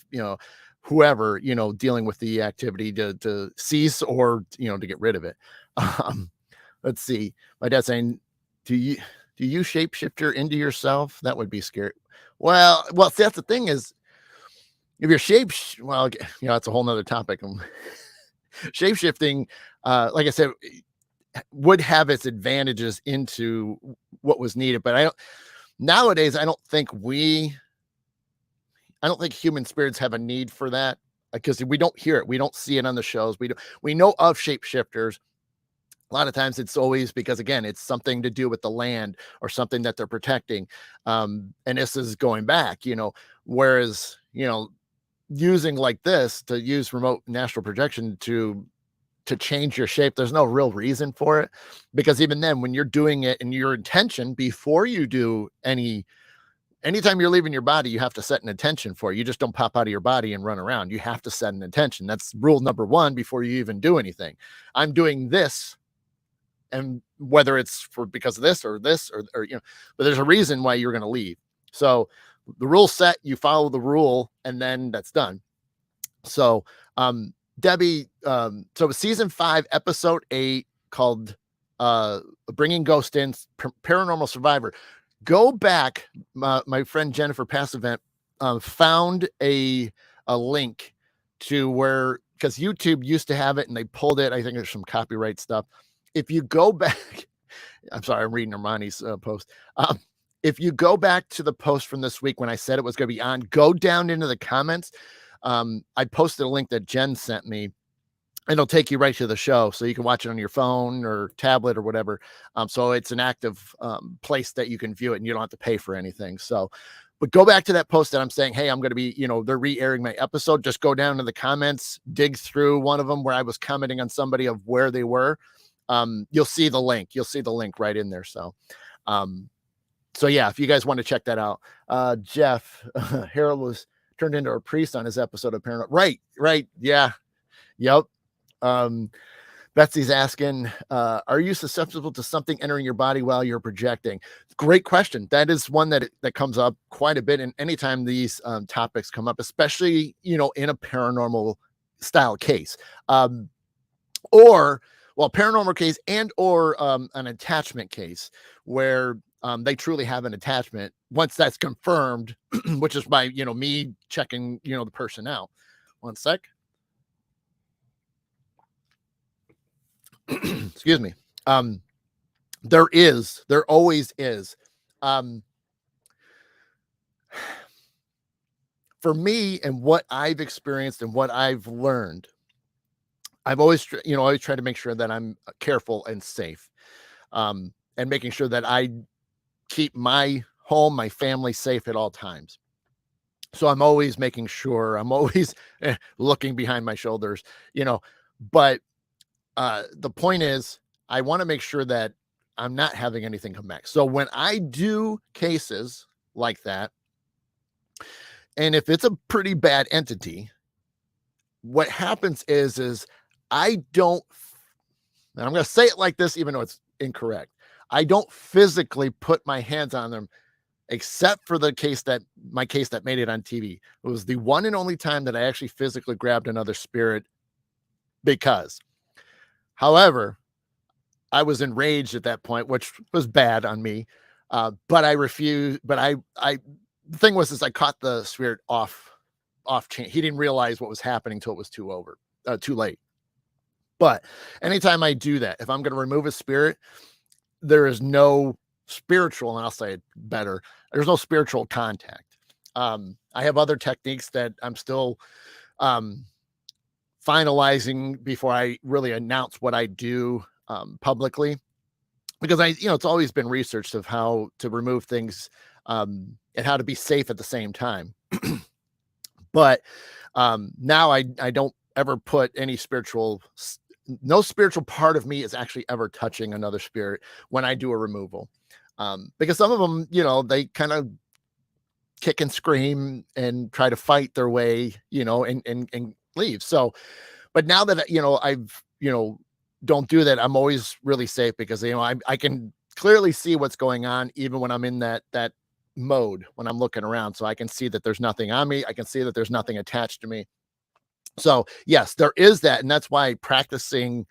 whoever, dealing with the activity to cease or, to get rid of it. Um, let's see. My dad's saying, do you do you shapeshifter into yourself? That would be scary. Well, see, that's the thing is if you're well, that's a whole nother topic. Shape shifting, like I said, would have its advantages into what was needed, but I don't nowadays. I don't think human spirits have a need for that because we don't hear it, we don't see it on the shows. We know of shapeshifters. A lot of times, it's always because again, it's something to do with the land or something that they're protecting. And this is going back, whereas using like this to use remote natural projection to change your shape. There's no real reason for it because even then, when you're doing it and your intention before you do anytime you're leaving your body, you have to set an intention for it. You just don't pop out of your body and run around. You have to set an intention. That's rule number one before you even do anything. I'm doing this, and whether it's for because of this or but there's a reason why you're going to leave. So the rule set, you follow the rule, and then that's done. So, Debbie, so season 5, episode 8, called Bringing Ghost In, Paranormal Survivor. Go back. My friend Jennifer Passavant found a link to where because YouTube used to have it and they pulled it. I think there's some copyright stuff. If you go back, I'm sorry, I'm reading Armani's post. If you go back to the post from this week when I said it was going to be on, go down into the comments. I posted a link that Jen sent me, and it'll take you right to the show, so you can watch it on your phone or tablet or whatever. So it's an active place that you can view it, and you don't have to pay for anything. So, but go back to that post that I'm saying, hey, I'm going to be, they're re-airing my episode. Just go down to the comments, dig through one of them where I was commenting on somebody of where they were. You'll see the link. You'll see the link right in there. So yeah, if you guys want to check that out, Jeff Harold was turned into a priest on his episode of Paranormal. Right. Yeah. Yep. Betsy's asking, are you susceptible to something entering your body while you're projecting? Great question. That is one that comes up quite a bit. And anytime these topics come up, especially, in a paranormal style case, or paranormal case and or an attachment case where they truly have an attachment. Once that's confirmed, which is by, me checking, the person out. One sec. Excuse me. There always is. For me and what I've experienced and what I've learned, I've always tried to make sure that I'm careful and safe. And making sure that I keep my home, my family safe at all times. So I'm always making sure I'm always looking behind my shoulders, but the point is I want to make sure that I'm not having anything come back. So when I do cases like that, and if it's a pretty bad entity, what happens is I don't, and I'm going to say it like this, even though it's incorrect. I don't physically put my hands on them, except for my case that made it on TV. It was the one and only time that I actually physically grabbed another spirit however, I was enraged at that point, which was bad on me. But I refused. But the thing was, I caught the spirit off chain. He didn't realize what was happening till it was too late. But anytime I do that, if I'm going to remove a spirit, there is no spiritual, and I'll say it better, there's no spiritual contact. I have other techniques that I'm still finalizing before I really announce what I do publicly, because it's always been researched of how to remove things and how to be safe at the same time. But now I don't ever put any no spiritual part of me is actually ever touching another spirit when I do a removal. Because some of them, they kind of kick and scream and try to fight their way, and leave. So, but now that, I've, don't do that, I'm always really safe because, I can clearly see what's going on even when I'm in that mode when I'm looking around. So I can see that there's nothing on me. I can see that there's nothing attached to me. So yes, there is that. And that's why practicing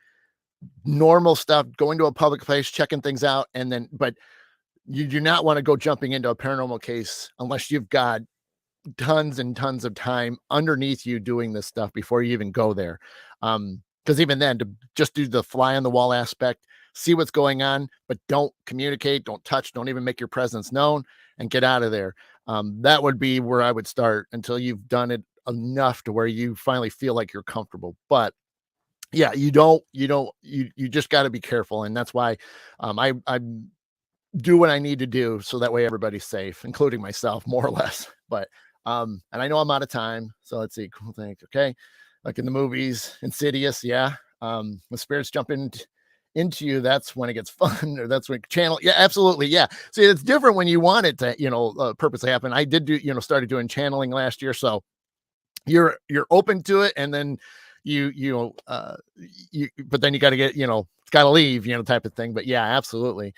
normal stuff, going to a public place, checking things out, and then, but you do not want to go jumping into a paranormal case unless you've got tons and tons of time underneath you doing this stuff before you even go there. Because even then, to just do the fly on the wall aspect, see what's going on, but don't communicate, don't touch, don't even make your presence known, and get out of there. That would be where I would start until you've done it enough to where you finally feel like you're comfortable. But yeah, you just got to be careful, and that's why I do what I need to do so that way everybody's safe, including myself, more or less. But and I know I'm out of time, so let's see. Cool thing. Okay, like in the movies, Insidious, yeah. When spirits jump into you, that's when it gets fun, or that's when channel. Yeah, absolutely, yeah. See, it's different when you want it to, purposely happen. I did do, started doing channeling last year, so you're open to it, and then you but then you got to get, it's got to leave, type of thing. But yeah, absolutely.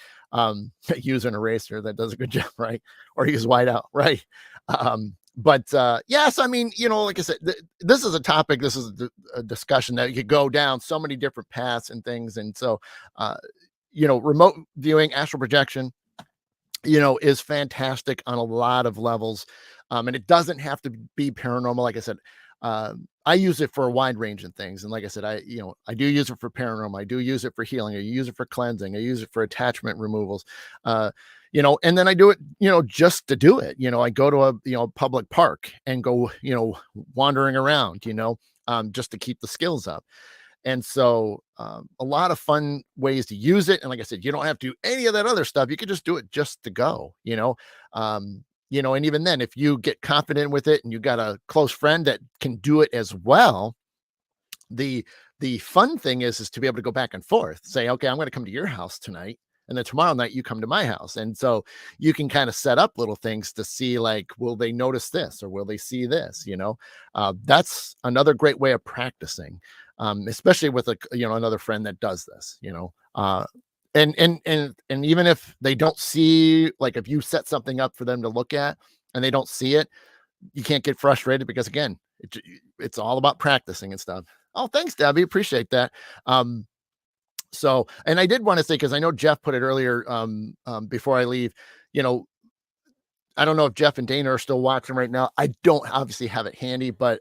Use an eraser that does a good job, right? Or use whiteout, right? But yes, I mean, like I said, this is a topic, this is a discussion that you could go down so many different paths and things. And so remote viewing, astral projection, is fantastic on a lot of levels. And it doesn't have to be paranormal. Like I said, I use it for a wide range of things. And like I said, I do use it for paranormal. I do use it for healing. I use it for cleansing. I use it for attachment removals. And then I do it, just to do it. I go to a, public park and go, wandering around, just to keep the skills up. And so a lot of fun ways to use it. And like I said, you don't have to do any of that other stuff. You could just do it just to go, and even then, if you get confident with it and you got a close friend that can do it as well, the fun thing is to be able to go back and forth, say, okay, I'm going to come to your house tonight. And then tomorrow night you come to my house. And so you can kind of set up little things to see, like, will they notice this or will they see this? That's another great way of practicing, especially with another friend that does this, and even if they don't see, like if you set something up for them to look at and they don't see it, you can't get frustrated because again, it's all about practicing and stuff. Oh, thanks, Debbie. Appreciate that. So, and I did want to say, because I know Jeff put it earlier, before I leave, I don't know if Jeff and Dana are still watching right now. I don't obviously have it handy, but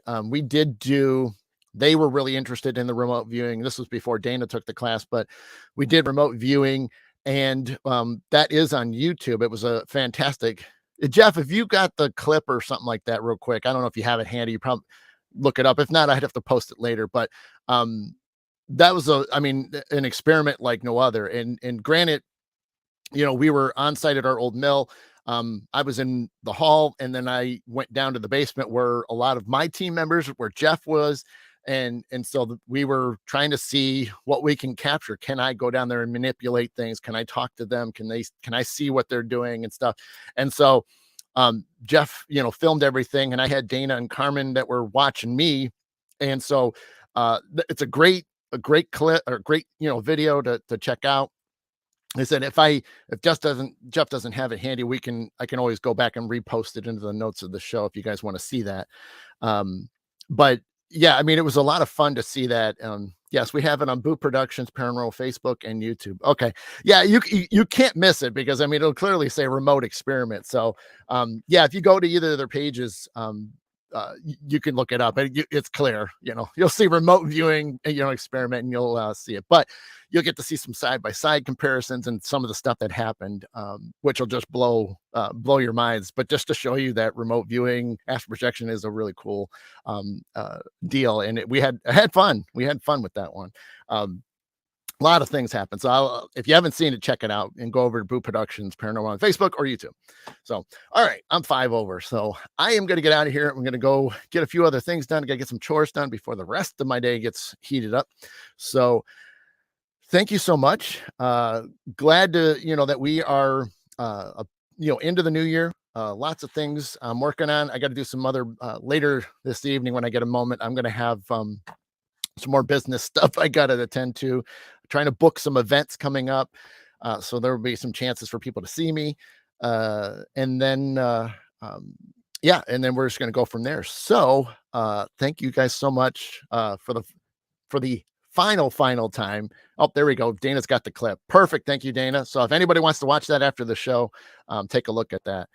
they were really interested in the remote viewing. This was before Dana took the class, but we did remote viewing, and that is on YouTube. It was a fantastic. Jeff, if you got the clip or something like that real quick, I don't know if you have it handy. You probably look it up. If not, I'd have to post it later. But that was an experiment like no other. And granted, we were on site at our old mill. I was in the hall, and then I went down to the basement where a lot of my team members, where Jeff was. And so we were trying to see what we can capture. Can I go down there and manipulate things? Can I talk to them? Can I see what they're doing and stuff? And so Jeff, filmed everything, and I had Dana and Carmen that were watching me. And so it's a great clip, or great, video to check out. I said, if Jeff doesn't have it handy, I can always go back and repost it into the notes of the show if you guys want to see that. But yeah, it was a lot of fun to see that. Yes, we have it on Boot Productions, Paranormal Facebook, and YouTube. Okay. Yeah, you can't miss it because it'll clearly say remote experiment. So yeah, if you go to either of their pages, you can look it up. It's clear, you'll see remote viewing, experiment, and you'll see it. But you'll get to see some side-by-side comparisons and some of the stuff that happened, which will just blow your minds. But just to show you that remote viewing, astral projection is a really cool deal. And we had fun. We had fun with that one. A lot of things happen. So if you haven't seen it, check it out and go over to Boot Productions Paranormal on Facebook or YouTube. So, all right, I'm 5 over. So I am going to get out of here. I'm going to go get a few other things done. I got to get some chores done before the rest of my day gets heated up. So thank you so much. Glad to, that we are, into the new year. Lots of things I'm working on. I got to do some other later this evening when I get a moment. I'm going to have some more business stuff I got to attend to. trying to book some events coming up. So there will be some chances for people to see me. And then, yeah, and then we're just going to go from there. So, thank you guys so much for the final time. Oh, there we go. Dana's got the clip. Perfect. Thank you, Dana. So if anybody wants to watch that after the show, take a look at that.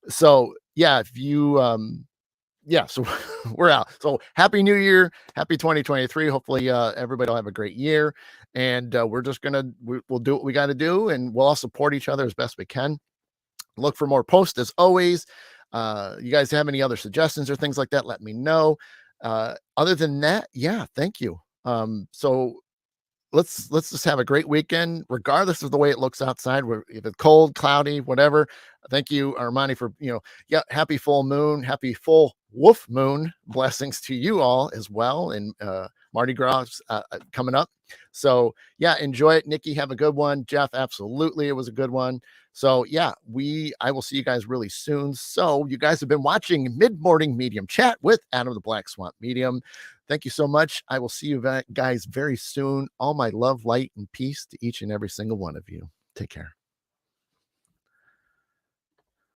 So yeah, if you yeah, so we're out. So happy new year, happy 2023. Hopefully everybody will have a great year. And we're just we'll do what we got to do, and we'll all support each other as best we can. Look for more posts as always. You guys have any other suggestions or things like that, let me know. Other than that, yeah, thank you. So let's just have a great weekend, regardless of the way it looks outside. If it's cold, cloudy, whatever. Thank you, Armani, for yeah. Happy full moon, happy full wolf moon blessings to you all as well, and Mardi Gras coming up. So yeah, enjoy it, Nikki. Have a good one, Jeff. Absolutely, it was a good one. So yeah, I will see you guys really soon. So you guys have been watching Mid Morning Medium Chat with Adam the Black Swamp Medium. Thank you so much. I will see you guys very soon. All my love, light, and peace to each and every single one of you. Take care.